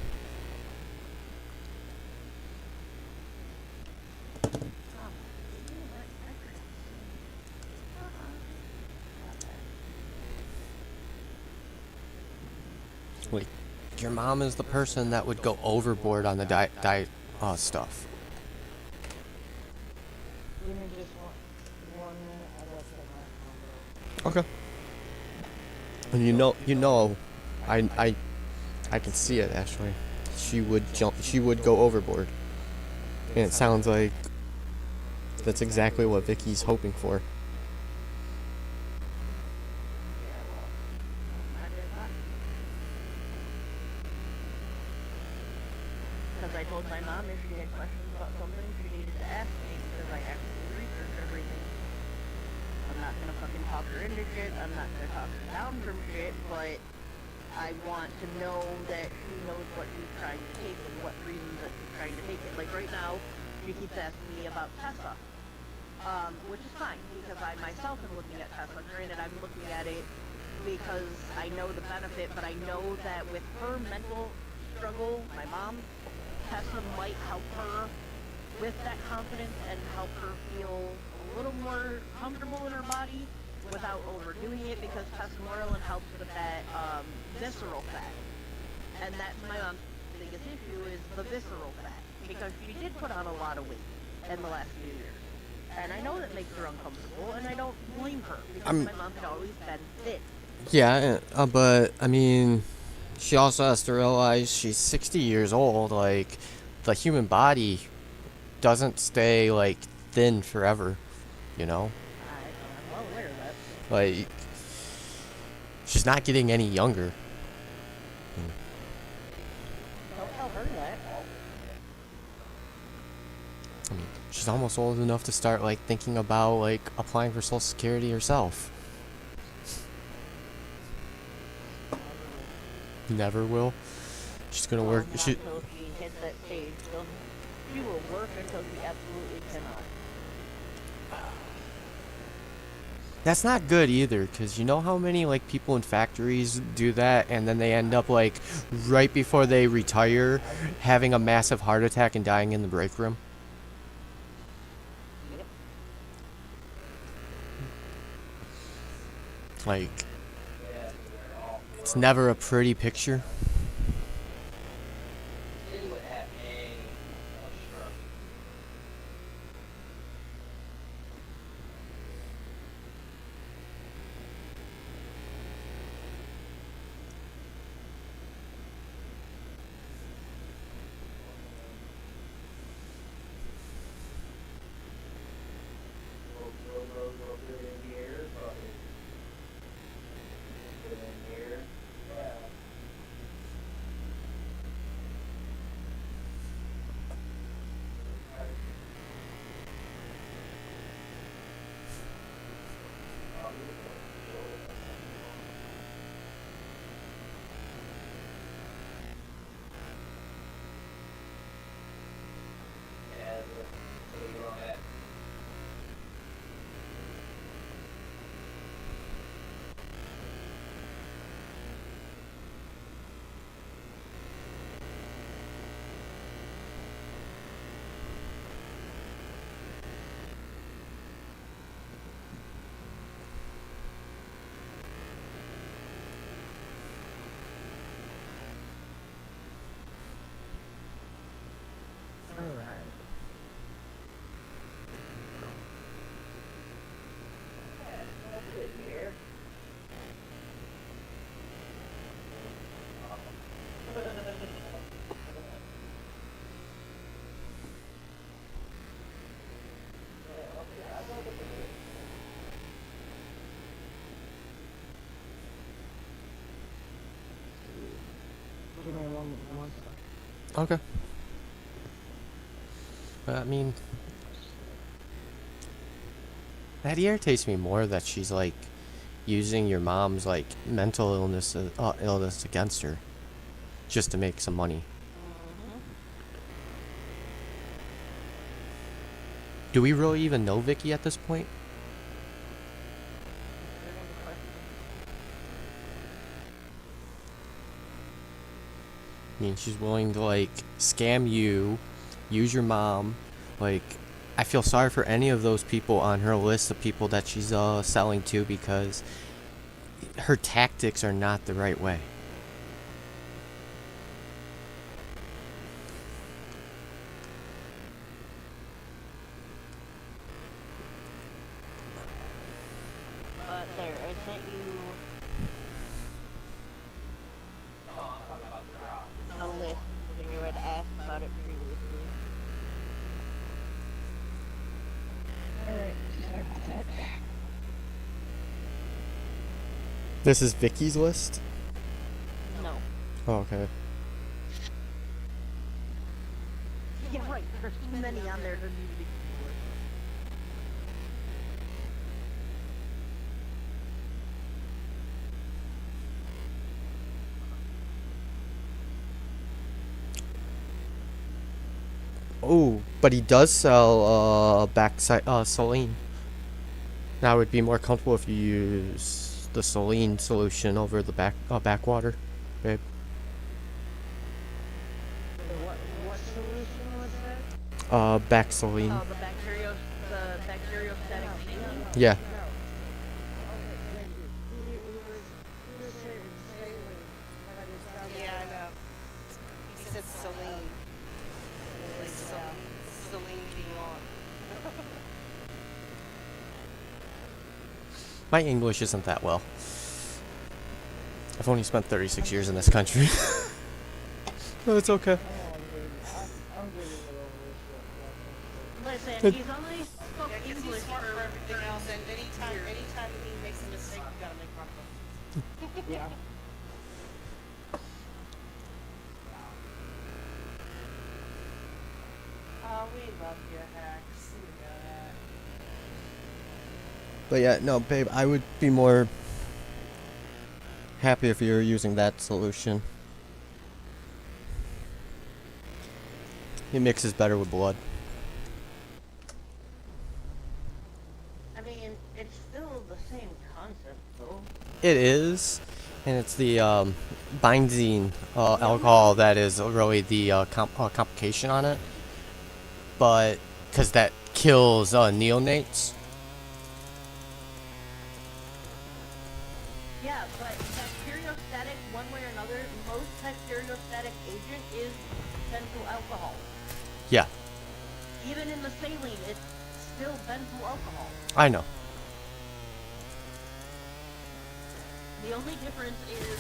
Wait, your mom is the person that would go overboard on the diet stuff. Give me just one minute. I gotta check my phone. Okay. And I can see it actually. She would jump. She would go overboard. And it sounds like that's exactly what Vicky's hoping for. Because I told my mom if she had questions about something, she needed to ask me because I actually research everything. I'm not gonna fucking talk her into shit. I'm not gonna talk her down from shit, but I want to know that she knows what she's trying to take and what reasons that she's trying to take it. Like right now, she keeps asking me about Tessa, which is fine because I myself am looking at Tessa. Granted, I'm looking at it because I know the benefit, but I know that with her mental struggle, my mom, Tessa might help her with that confidence and help her feel a little more comfortable in her body without overdoing it because testosterone helps with that visceral fat. And that's my mom's biggest issue is the visceral fat because she did put on a lot of weight in the last few years. And I know that makes her uncomfortable and I don't blame her because my mom had always been fit. Yeah, but I mean, she also has to realize she's 60 years old. Like, the human body doesn't stay like thin forever, you know? I'm well aware of that. Like, she's not getting any younger. Don't tell her that. I mean, she's almost old enough to start like thinking about like applying for Social Security herself. Never will. She's gonna work. Not until she hits that stage. She will work until she absolutely cannot. That's not good either, because you know how many like people in factories do that and then they end up like right before they retire having a massive heart attack and dying in the break room? Yep. Like, it's never a pretty picture. one. Okay. I mean, that irritates me more that she's like using your mom's like mental illness against her just to make some money. Do we really even know Vicky at this point? I mean, she's willing to like scam you, use your mom. Like, I feel sorry for any of those people on her list of people that she's selling to because her tactics are not the right way. But there, I sent you a list when you had asked about it previously. Alright, sorry about that. This is Vicky's list? No. Oh, okay. Yeah, right. There's too many on there to need to be considered. Oh, but he does sell backside saline. Now I would be more comfortable if you use the saline solution over the backwater, babe. What solution was that? Back saline. Oh, the bacteriostatic saline? Yeah. No. Okay, thank you. He was saying saline, but it sounded Yeah, I like know. He said Celine. Like Celine Dion. My English isn't that well. I've only spent 36 years in this country. No, it's okay. I'm getting it over this. Listen, he's only spoke Yeah, 'cause he's English smart for for everything else, and anytime he makes a mistake, you gotta make fun of him. Yeah. Oh, we love your hacks. We know that. But yeah, no, babe, I would be more happy if you were using that solution. It mixes better with blood. I mean, it's still the same concept, though. It is, and it's the benzene alcohol that is really the complication on it. But because that kills neonates. Yeah, but bacteriostatic, one way or another, most bacteriostatic agent is benzyl alcohol. Yeah, Even in the saline, it's still benzyl alcohol. I know. The only difference is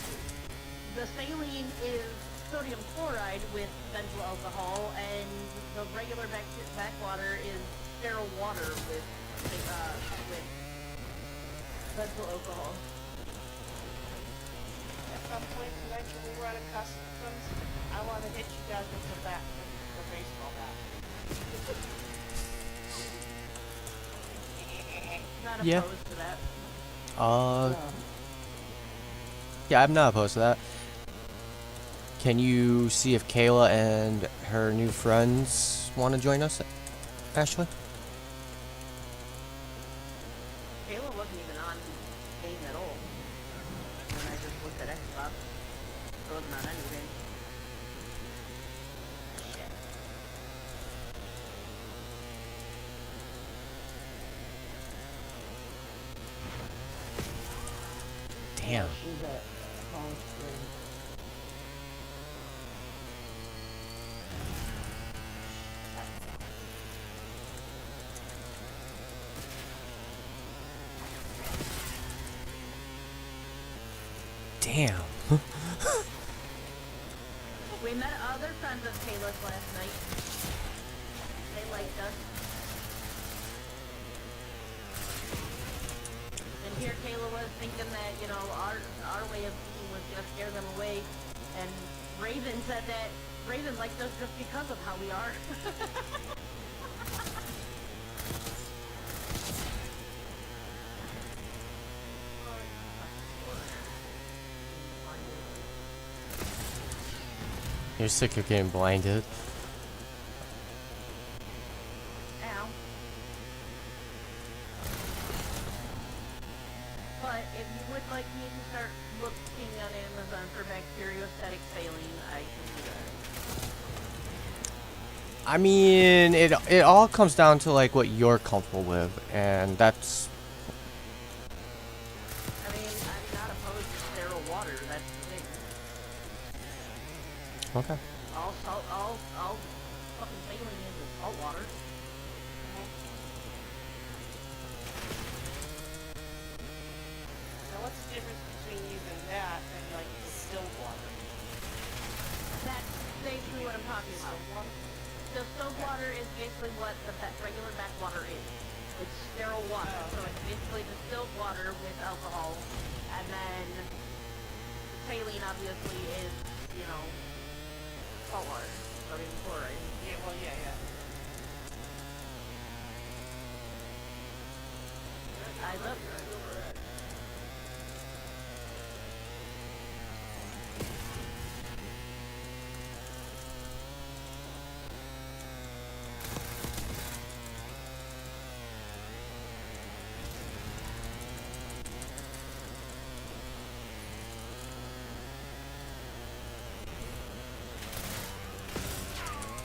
the saline is sodium chloride with benzyl alcohol, and the regular backwater is sterile water with benzyl alcohol. At some point tonight, when we run a customs, I want to hit you guys with the bat, the baseball bat. Not Yeah. opposed to that. Yeah, I'm not opposed to that. Can you see if Kayla and her new friends want to join us, Ashley? Kayla wasn't even on game at all. When I just looked at Xbox, it wasn't on anything. Shit. Damn. She's at home screen. Damn. We met other friends of Kayla's last night. They liked us. And here Kayla was thinking that, our way of being was gonna scare them away, and Raven said that Raven likes us just because of how we are. You're sick of getting blinded. Ow. But if you would like me to start looking on Amazon for bacteriostatic saline, I can do that. I mean, it all comes down to like what you're comfortable with, and that's I mean, I'm not opposed to sterile water, that's the thing. okay. All fucking saline is salt water. Now, what's the difference between using that and like distilled water? That's basically what I'm talking about. Distilled water is basically what the regular backwater is. It's sterile water, so it's basically distilled water with alcohol, and then saline obviously is, you know, salt water, sodium chloride. Yeah, well, yeah. I love it.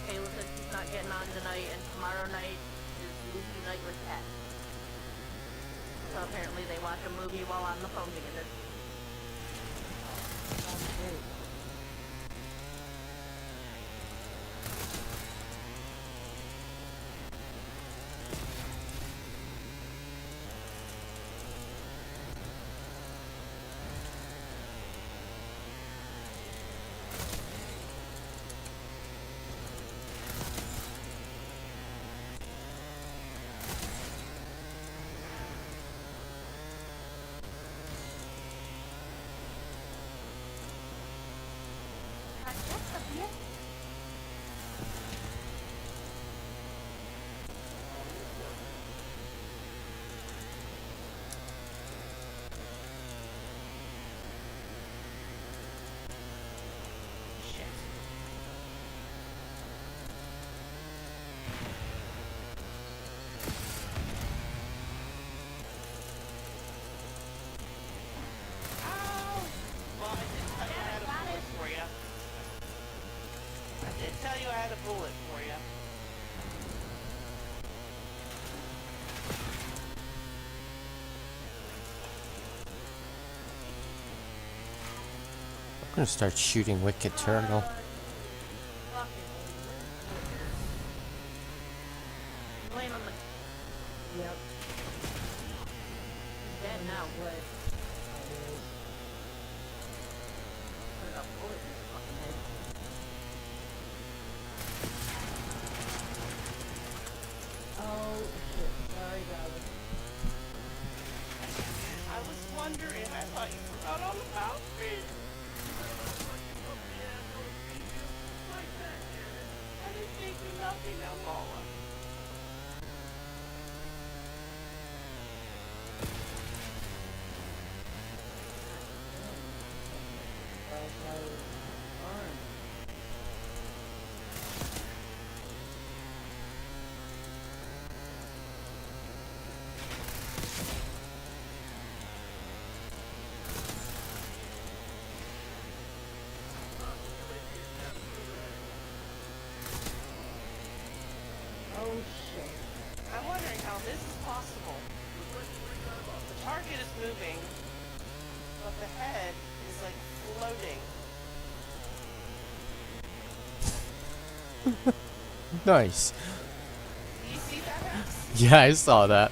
Kayla said she's not getting on tonight, and tomorrow night is movie night with Kat. So apparently they watch a movie while on the phone together. Sounds great. Shit. Ow! Well, I did tell you I had a bullet for you. I did tell you I had a bullet for you. I'm gonna start shooting Wicked Turtle. Laying on the Yep. bed now. Right. Put a bullet in his fucking head. Oh shit. Sorry, guys. I was wondering, I thought you forgot all about me. I didn't think you loved me no more. Oh shit. I'm wondering how this is possible. The target is moving, but the head is like floating. Nice. Do you see that? Max? Yeah, I saw that.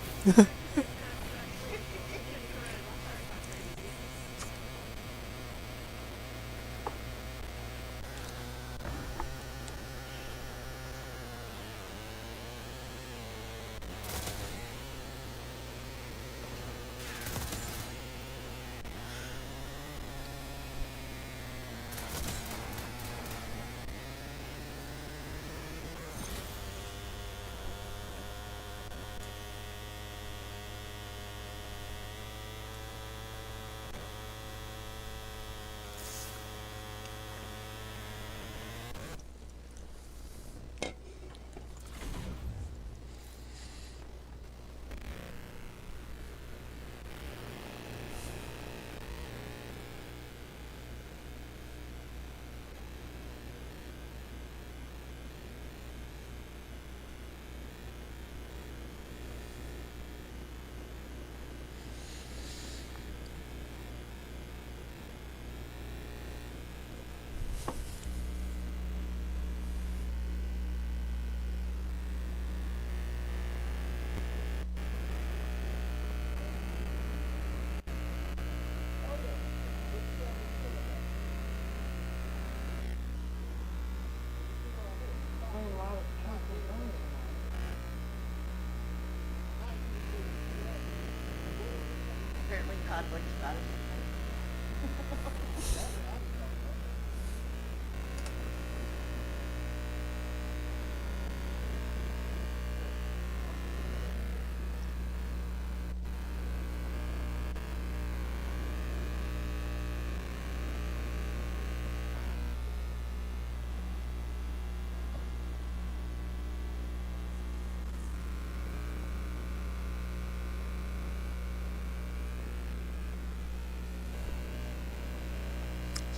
talk like Scottish.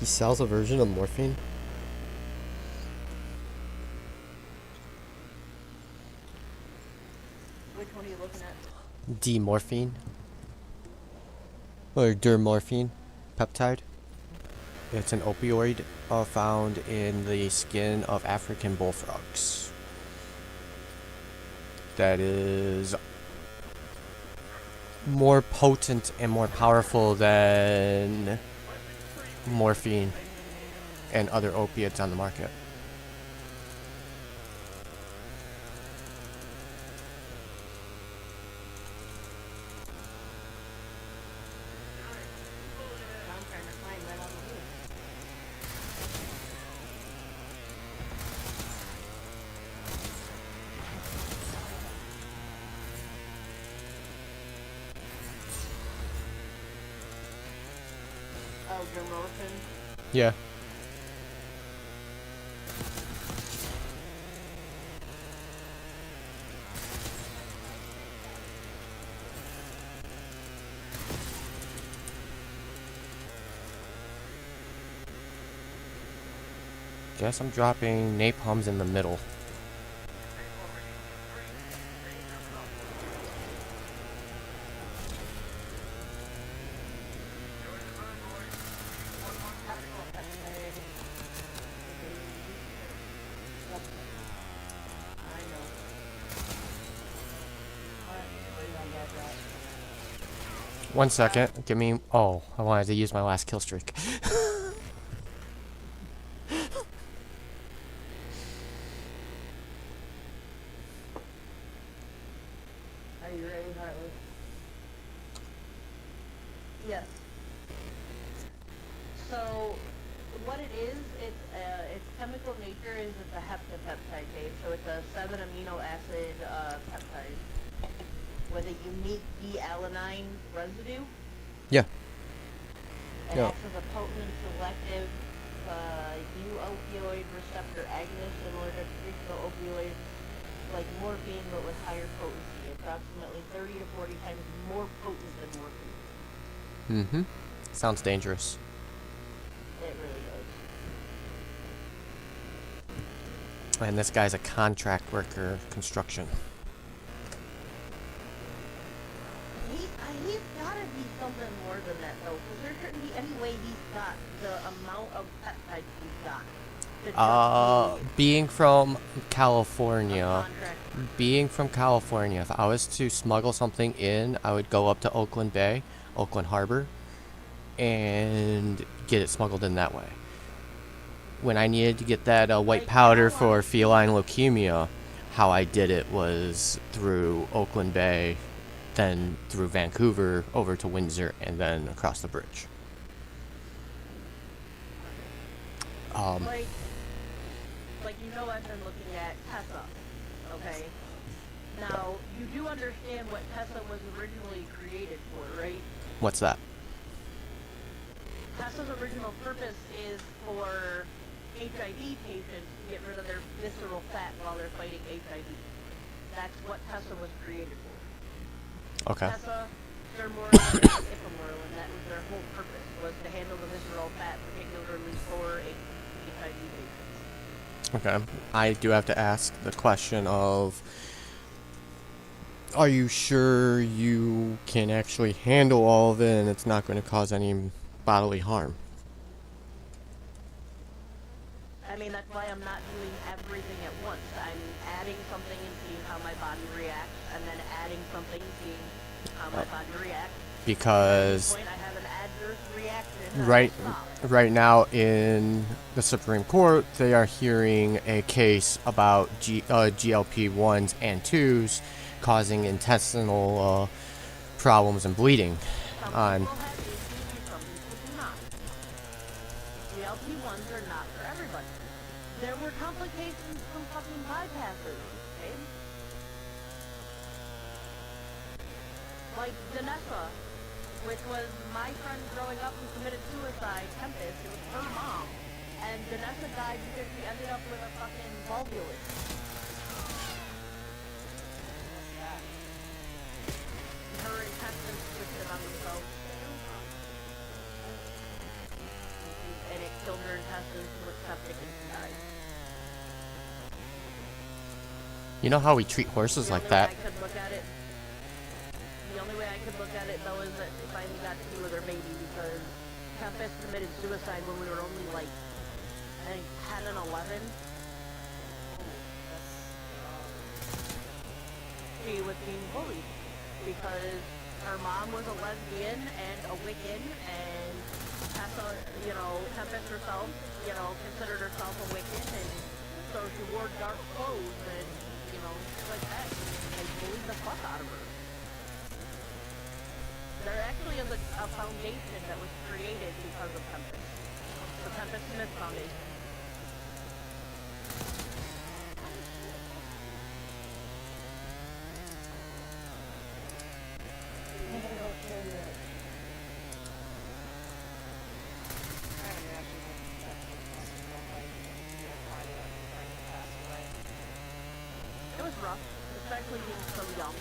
He sells a version of morphine. Which one are you looking at? D-morphine. Or dermorphine peptide. It's an opioid found in the skin of African bullfrogs. That is more potent and more powerful than morphine and other opiates on the market. I'm trying to find that on the list. Oh, dermorphin. Yeah. Guess I'm dropping napalms in the middle. One second. Give me. Oh, I wanted to use my last kill streak. Are you ready, Hartley? Yes. So, what it is, its chemical nature is it's a heptapeptide, Dave. So it's a 7 amino acid peptide with a unique D-alanine residue. Yeah. It Yeah. acts as a potent and selective U-opioid receptor agonist similar to traditional opioids like morphine, but with higher potency, approximately 30 to 40 times more potent than morphine. Mm-hmm. Sounds dangerous. It really does. And this guy's a contract worker, construction. He's gotta be something more than that though, because there couldn't be any way he's got the amount of peptides he's got. to just be Being from a California, contract. if I was to smuggle something in, I would go up to Oakland Bay, Oakland Harbor, and get it smuggled in that way. When I needed to get that white Like, powder how for long- feline leukemia, how I did it was through Oakland Bay, then through Vancouver, over to Windsor, and then across the bridge. Like you know, I've been looking at Tessa. Okay. Now you do understand what Tessa was originally created for, right? What's that? Tessa's original purpose is for HIV patients to get rid of their visceral fat while they're fighting HIV. That's what Tessa was created for. Okay. Tessa, Dermorphin, and Ipamorelin, that was their whole purpose, was to handle the visceral fat, particularly for HIV patients. Okay. I do have to ask the question of, are you sure you can actually handle all of it and it's not going to cause any bodily harm? I mean, that's why I'm not doing everything at once. I'm adding something and seeing how my body reacts, and then adding something and seeing how my body reacts. At this Because point, I have an adverse reaction. right now in the Supreme Court, they are hearing a case about GLP-1s and 2s causing intestinal problems and bleeding Some on people have GLP-1s are not for everybody. There were complications from fucking bypasses, okay? Like Danessa, which was my friend growing up who committed suicide, Tempest. It was her mom. And Danessa died because she ended up with a fucking volvulus. Her intestines twisted on themselves. And it killed her intestines with septic and she died. You know how we treat horses like that? The only way I could look at it though is that she finally got to be with her baby because Tempest committed suicide when we were only like, I think 10 and 11. She was being bullied because her mom was a lesbian and a Wiccan, and Tessa, Tempest herself, considered herself a Wiccan, and so she wore dark clothes and, shit like that. They bullied the fuck out of her. There actually is a foundation that was created because of Tempest. The Tempest Smith Foundation. It was rough, especially being so young.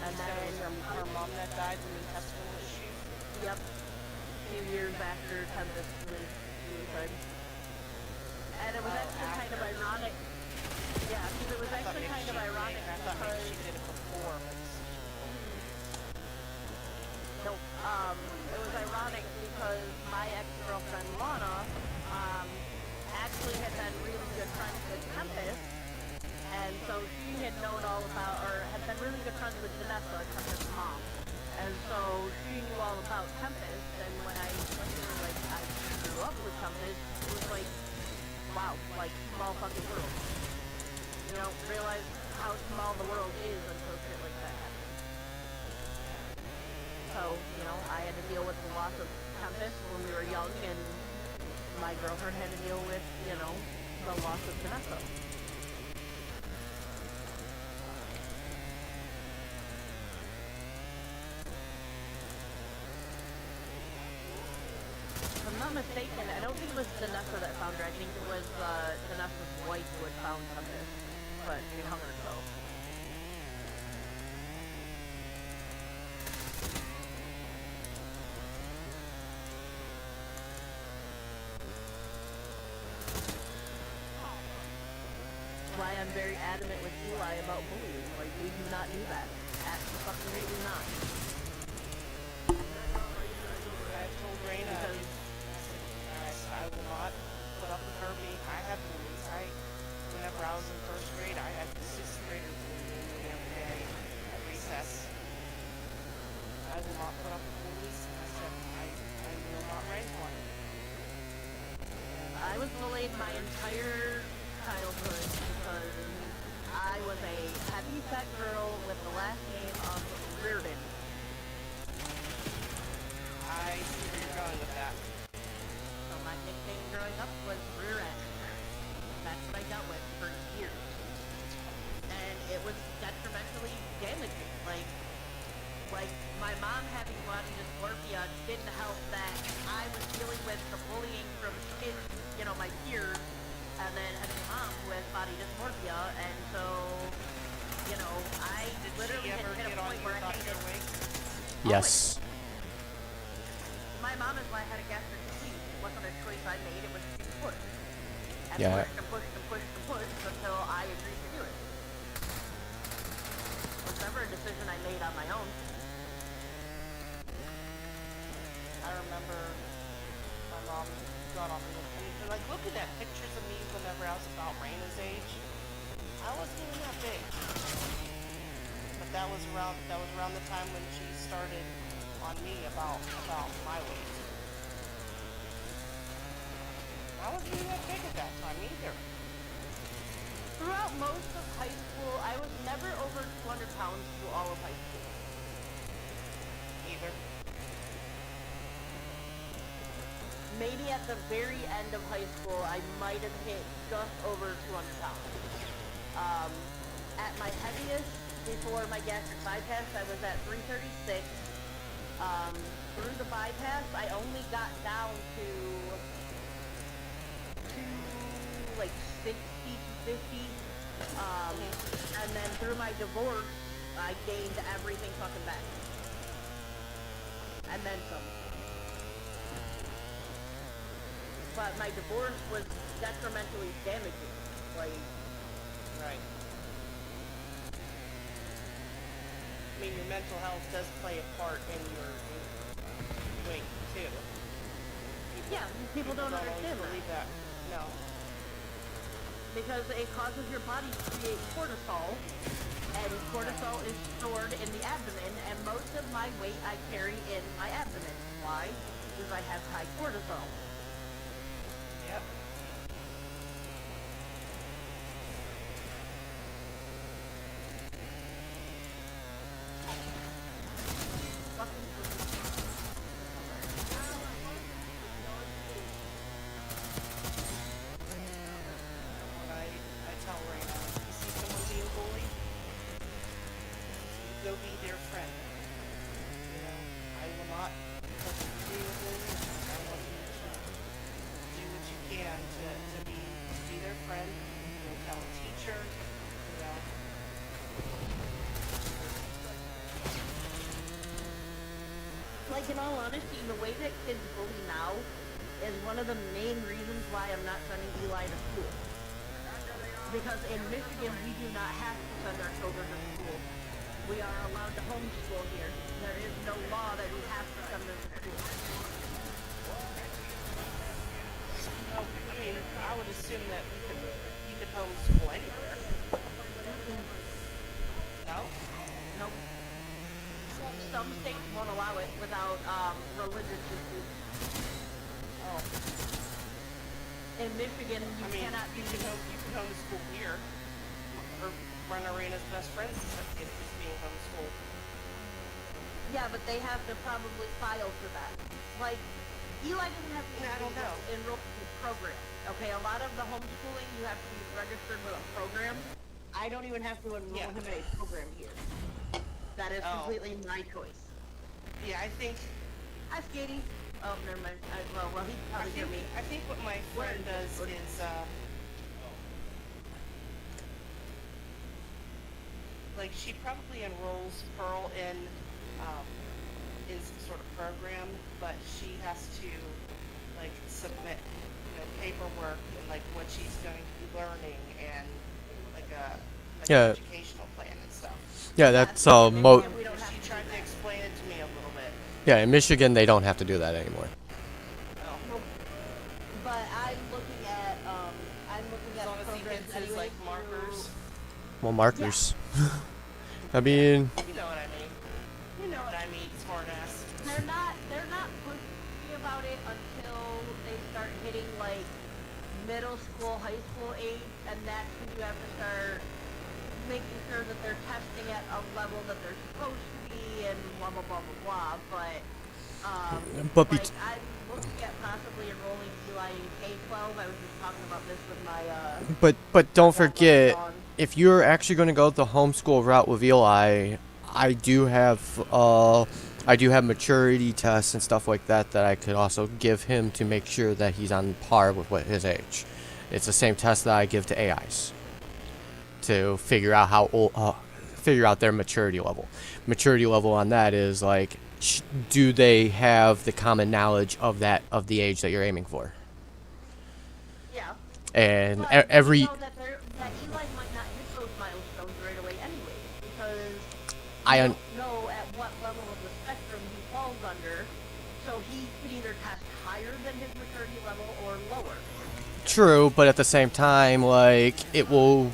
And So then it was her mom that died from intestinal issue. yep, a few years after Tempest was suicide. And it was actually kind of ironic. Yeah, because it was actually kind of ironic I thought maybe because she did it before, but nope, it was ironic because my ex-girlfriend Lana actually had been really good friends with Tempest, and so she had known all about, or had been really good friends with Vanessa, Tempest's mom, and so she knew all about Tempest. And when I grew up with Tempest, it was like, wow, like small fucking world. You don't realize how small the world is until shit like that happens. So, I had to deal with the loss of Tempest when we were young, and my girlfriend had to deal with, the loss of Vanessa. If I'm not mistaken, I don't think it was Vanessa that found her. I think it was Vanessa's wife who had found Tempest, but she hung herself. Why I'm very adamant with Eli about bullying. Like, we do not do that. Absolutely not. I told Raina, I will not put up with her being, I had bullies. Whenever I was in first grade, I had sixth graders bullying me every day at recess. I will not put up with bullies. I said, I will not raise one. I was bullied my entire childhood because I was a heavy-set girl with the last name of Reardon. I see where you're going with that. So my nickname growing up was Rear End. That's what I dealt with for years. And it was detrimentally damaging. Like my mom having body dysmorphia didn't help that I was dealing with the bullying from kids, my peers, and then having a mom with body dysmorphia, and so, I literally had hit a point where I hated Yes. my mom is why I had a gastric disease. It wasn't a choice I made, it was being pushed. And Yeah. pushed until I agreed to do it. It was never a decision I made on my own. I remember my mom got on me and like looking at pictures of me whenever I was about Raina's age. I wasn't even that big. But that was around the time when she started on me about my weight. I wasn't even that big at that time either. Throughout most of high school, I was never over 200 pounds through all of high school. maybe at the very end of high school, I might have hit just over 200 pounds. At my heaviest, before my gastric bypass, I was at 336. Through the bypass, I only got down to like 60 to 50. And then through my divorce, I gained everything fucking back. And then some. But my divorce was detrimentally damaging. Like, Right. I mean, your mental health does play a part in your weight too. yeah, people don't always understand believe that. that. No. Because it causes your body to create cortisol, and cortisol is stored in the abdomen, and most of my weight I carry in my abdomen. Why? Because I have high cortisol. Yep. I tell Raina, you see someone being bullied, go be their friend. You know, I will not let you be a bully. I want you to do what you can to be their friend. Go tell a teacher, you know. Like, in all honesty, the way that kids bully now is one of the main reasons why I'm not sending Eli to school. Because in Michigan, we do not have to send our children to school. We are allowed to homeschool here. There is no law that we have to send them to school. No, I mean, I would assume that you could homeschool anywhere. No? Nope. Some states won't allow it without religious issues. Oh. In Michigan, you I mean, cannot you can homeschool here, or run Arena's best friends if he's being homeschooled. Yeah, but they have to probably file for that. Like, Eli doesn't have to I don't know. enroll in the program. Okay, a lot of the homeschooling, you have to be registered with a program. I don't even have to enroll Yeah. him in a program here. That is Oh. completely my choice. Yeah, I think Hi, Skaty. Oh, never mind. Well, he can probably hear me. I think what my friend does is like she probably enrolls Pearl in some sort of program, but she has to like submit paperwork and like what she's going to be learning and like a Yeah. educational plan and stuff. Yeah, that's We don't have She to tried do to that. explain it to me a little bit. yeah. In Michigan, they don't have to do that anymore. Oh. But I'm looking at As long as he programs hits his like anyway markers. Well, markers. I mean, You know what I mean. You know what I mean, smartass. They're not pushy about it until they start hitting like middle school, high school age, and that's when you have to start making sure that they're testing at a level that they're supposed to be and blah blah blah blah blah. But like I'm looking at possibly enrolling Eli in K-12. I was just talking about this with my but don't my forget, son. if you're actually going to go the homeschool route with Eli, I do have maturity tests and stuff like that I could also give him to make sure that he's on par with what his age. It's the same test that I give to AIs to figure out figure out their maturity level. Maturity level on that is like, do they have the common knowledge of the age that you're aiming for? Yeah. And But every you know that Eli might not hit those milestones right away anyway, because I you un- don't know at what level of the spectrum he falls under, so he could either test higher than his maturity level or lower. True, but at the same time, like, it will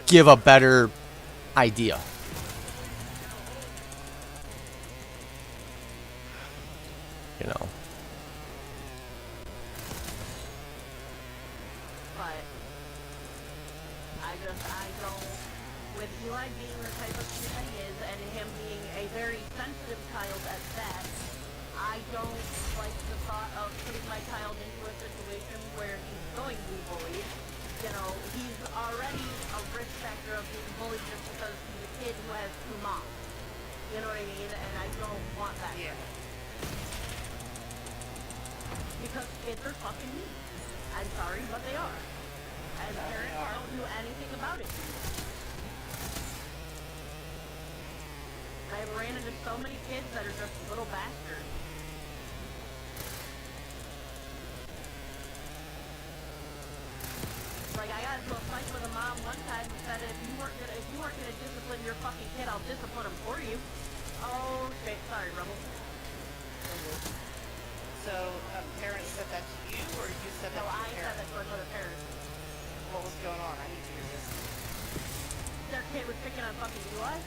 give a better idea. You know. But I don't, with Eli being the type of kid that he is, and him being a very sensitive child at that, I don't like the thought of putting my child You know what I mean? And I don't want that. Yeah. Because kids are fucking mean. I'm sorry, but they are. And parents don't do anything about it. I've ran into so many kids that are just little bastards. Like, I got into a fight with a mom one time who said, if you weren't gonna discipline your fucking kid, I'll discipline him for you. Oh shit, sorry, Rebel. So, parents said that to you, or you said that No, to I your said parents? that to another parent. What was going on? I need to hear this. Their kid was picking on fucking Eli.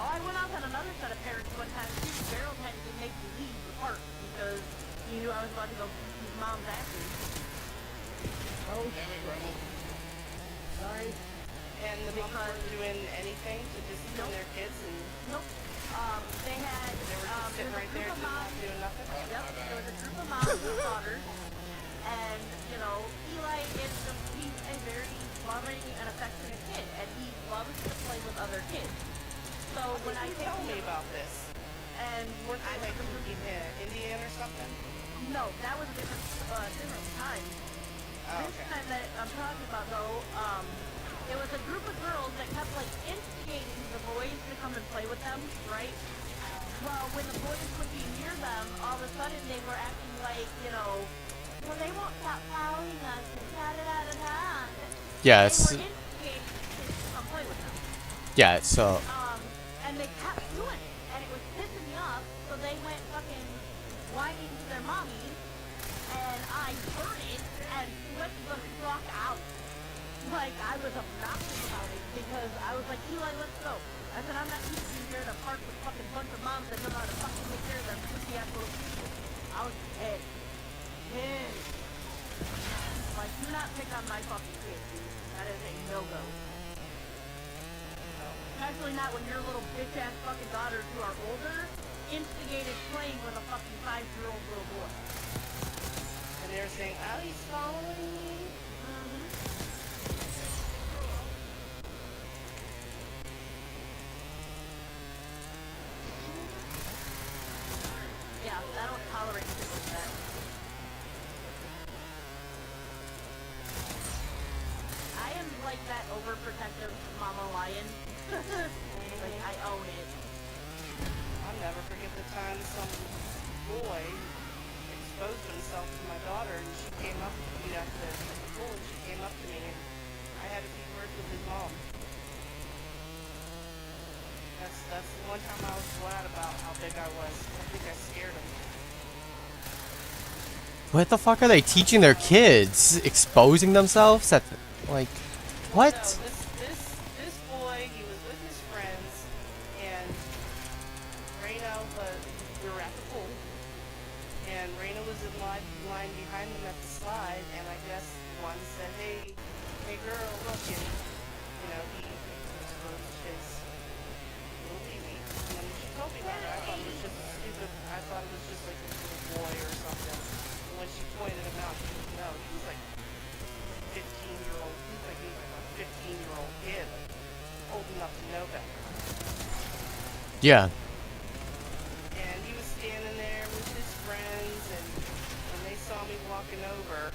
Oh, I went off on another set of parents one time too. Gerald had to make me leave the park because he knew I was about to go beat his mom's asses. Oh shit. Sorry. And the moms weren't doing anything to discipline their kids, and Nope. They had they were just sitting right there, not doing nothing? Yep, there was a group of moms with daughters, and, you know, Eli is just, he's a very loving and affectionate kid, and he loves to play with other kids. So when I Tell take me him, about this. and Weren't they like from Indian or something? no, that was a different time. Oh, This okay. time that I'm talking about, though, it was a group of girls that kept, like, instigating the boys to come and play with them, right? Well, when the boys would be near them, all of a sudden they were acting like, you know, well, they won't stop following us, and da-da-da-da-da. Yeah, They it's were instigating kids to come play with them. yeah, it's And they kept doing it, and it was pissing me off, so they went fucking whining to their mommy, and I heard it, and flipped the fuck out. Like, I was obnoxious about it, because I was like, Eli, let's go. I said, I'm not keeping you here in a park with a fucking bunch of moms that know how to fucking take care of their pussy ass little people. I was pissed. Pissed. Like, do not pick on my fucking kids, dude. That is a no-go. Especially not when your little bitch-ass fucking daughters who are older instigated playing with a fucking 5-year-old little boy. And they were saying, oh, he's following me. Yeah, I don't tolerate shit like that. I am like that overprotective mama lion. Like, I own it. I'll never forget the time some boy exposed himself to my daughter, and she came up to me after the pool, and she came up to me, and I had a few words with his mom. That's the one time I was glad about how big I was. I think I scared him. what the fuck are they teaching their kids? Exposing themselves? At like, what? So this boy, he was with his friends, and Raina was, we were at the pool, and Raina was in line behind them at the slide, and I guess one said, hey girl, look, and, you know, he exposed his little baby. And then she told me about it. I thought it was just stupid. I thought it was just like a little boy or something. And when she pointed him out, she was, no, he was like 15-year-old. He was like a 15-year-old kid, like, old enough to know better. Yeah. And he was standing there with his friends, and when they saw me walking over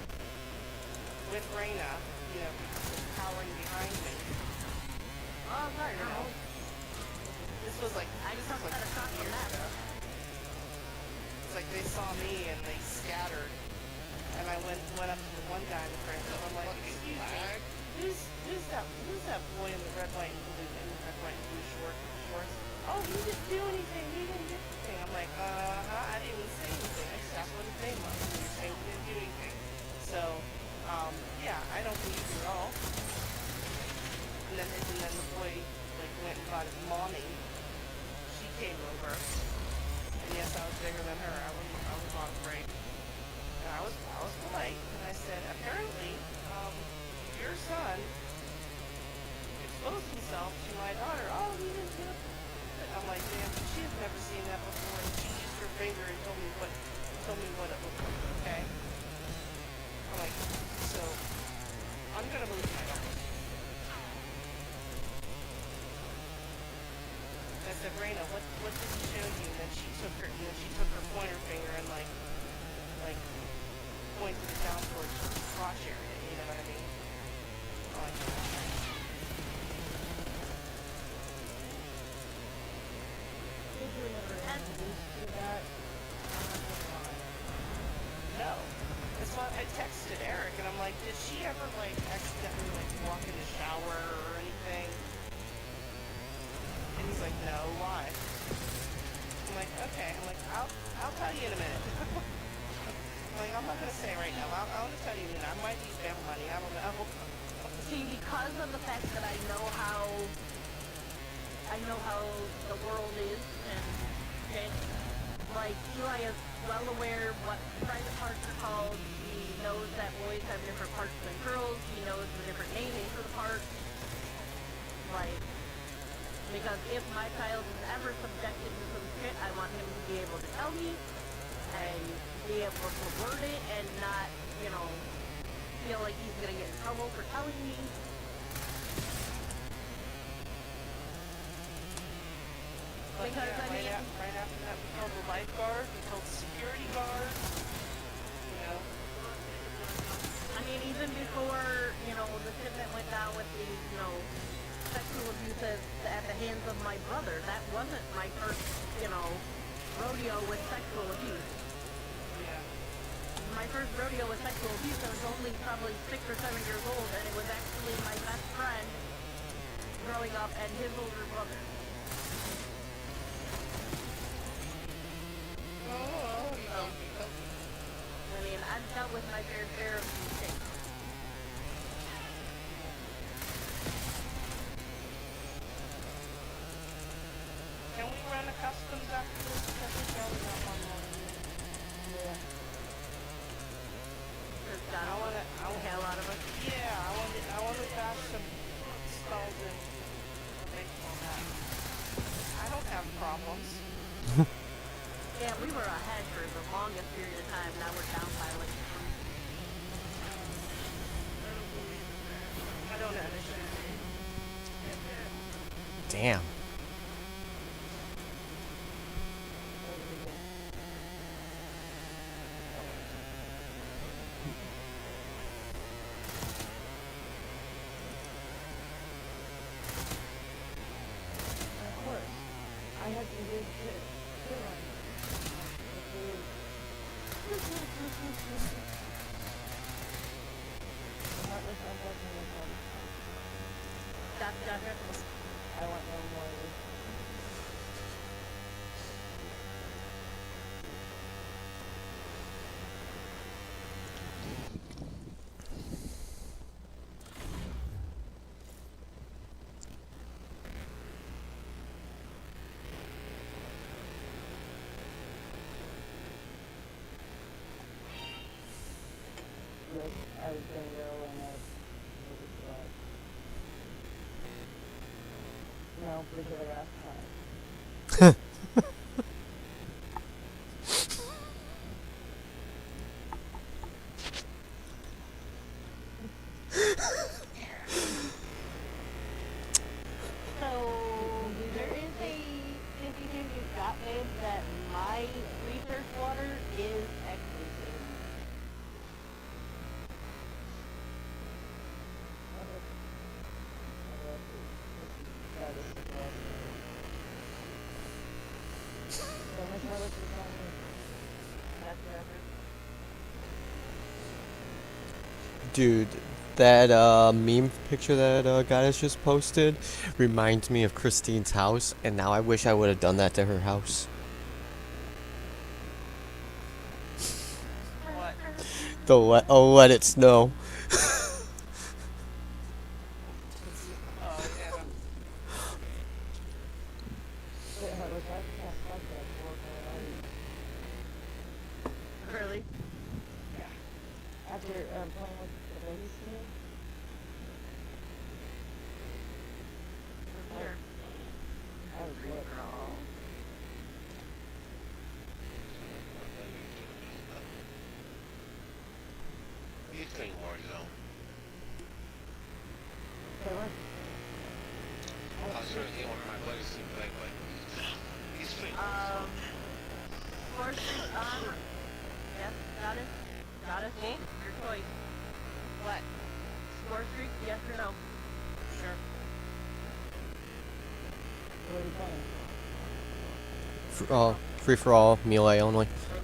with Raina, you know, cowering behind me. Oh, sorry, You know, this was like I just had a shot from that. It's like they saw me and they scattered, and I went up to the one guy in the front, and I'm like, excuse me, who's that boy in the red, white, and blue shorts? Oh, he didn't do anything. He didn't do anything. I'm like, I didn't say anything. I just asked what his name was. And you're saying he didn't do anything. So, yeah, I don't believe you at all. And then the boy like went and got his mommy. She came over, and yes, I was bigger than her. I was not afraid. And I was polite, and I said, apparently, your son exposed himself to my daughter. Oh, he didn't do it. I'm like, man, she has never seen that before, and she used her finger and told me what it looked like. Okay. I'm like, so I'm gonna believe my daughter. said, Raina, what did he show you? And then she took her pointer finger and like pointed it down towards the crotch area. You know what I mean? Oh, I can't. Did you ever introduce to that? I'm not gonna lie. No. That's why I texted Eric and I'm like, did she ever like accidentally like walk in the shower or anything? And he's like, no, why? I'm like, okay. I'm like, I'll tell you in a minute. I'm like, I'm not gonna say right now. I want to tell you in a minute. I might use spam money. I don't know. See, because of the fact that I know how the world is, and like Eli is well aware what private parts are called. He knows that boys have different parts than girls. He knows the different naming for the parts. Like, because if my child is ever subjected to some shit, I want him to be able to tell me and be able to word it and not, feel like he's gonna get in trouble for telling me. But Because, yeah, I mean, right after that, we told the lifeguard, we told the security guard. You know. I mean, even before, the shit that went down with the, sexual abuse at the hands of my brother, that wasn't my first, rodeo with sexual abuse. Yeah. My first rodeo with sexual abuse, I was only probably 6 or 7 years old, and it was actually my best friend growing up and his older brother. I mean, I've dealt with my fair share of these things. Can we run a customs after this? I think I only got one more. Yeah. There's got a hell out of us. Yeah, I want to bash some skulls in a baseball bat. I don't have problems. Yeah, we were ahead for the longest period of time. Now we're down by like 3. I don't understand. Damn. Of course. I had to do shit. Gotcha. I want no more of this. Look, I was gonna go and no, because I got time. So, there is a decision you've got made that my research water is exclusive. That's forever. Dude, that meme picture that Goddess just posted reminds me of Christine's house, and now I wish I would have done that to her house. What? Let it snow. Oh, yeah. Really? After playing with the babies today, Sure. I was lit. He's playing Warzone. They were. I was trying to get one of my buddies to play, but he's Score streak on. Yes, goddess. Goddess. Hmm? Your choice. What? Score streak, yes or no? Sure. What are you playing? Free for all, melee only. For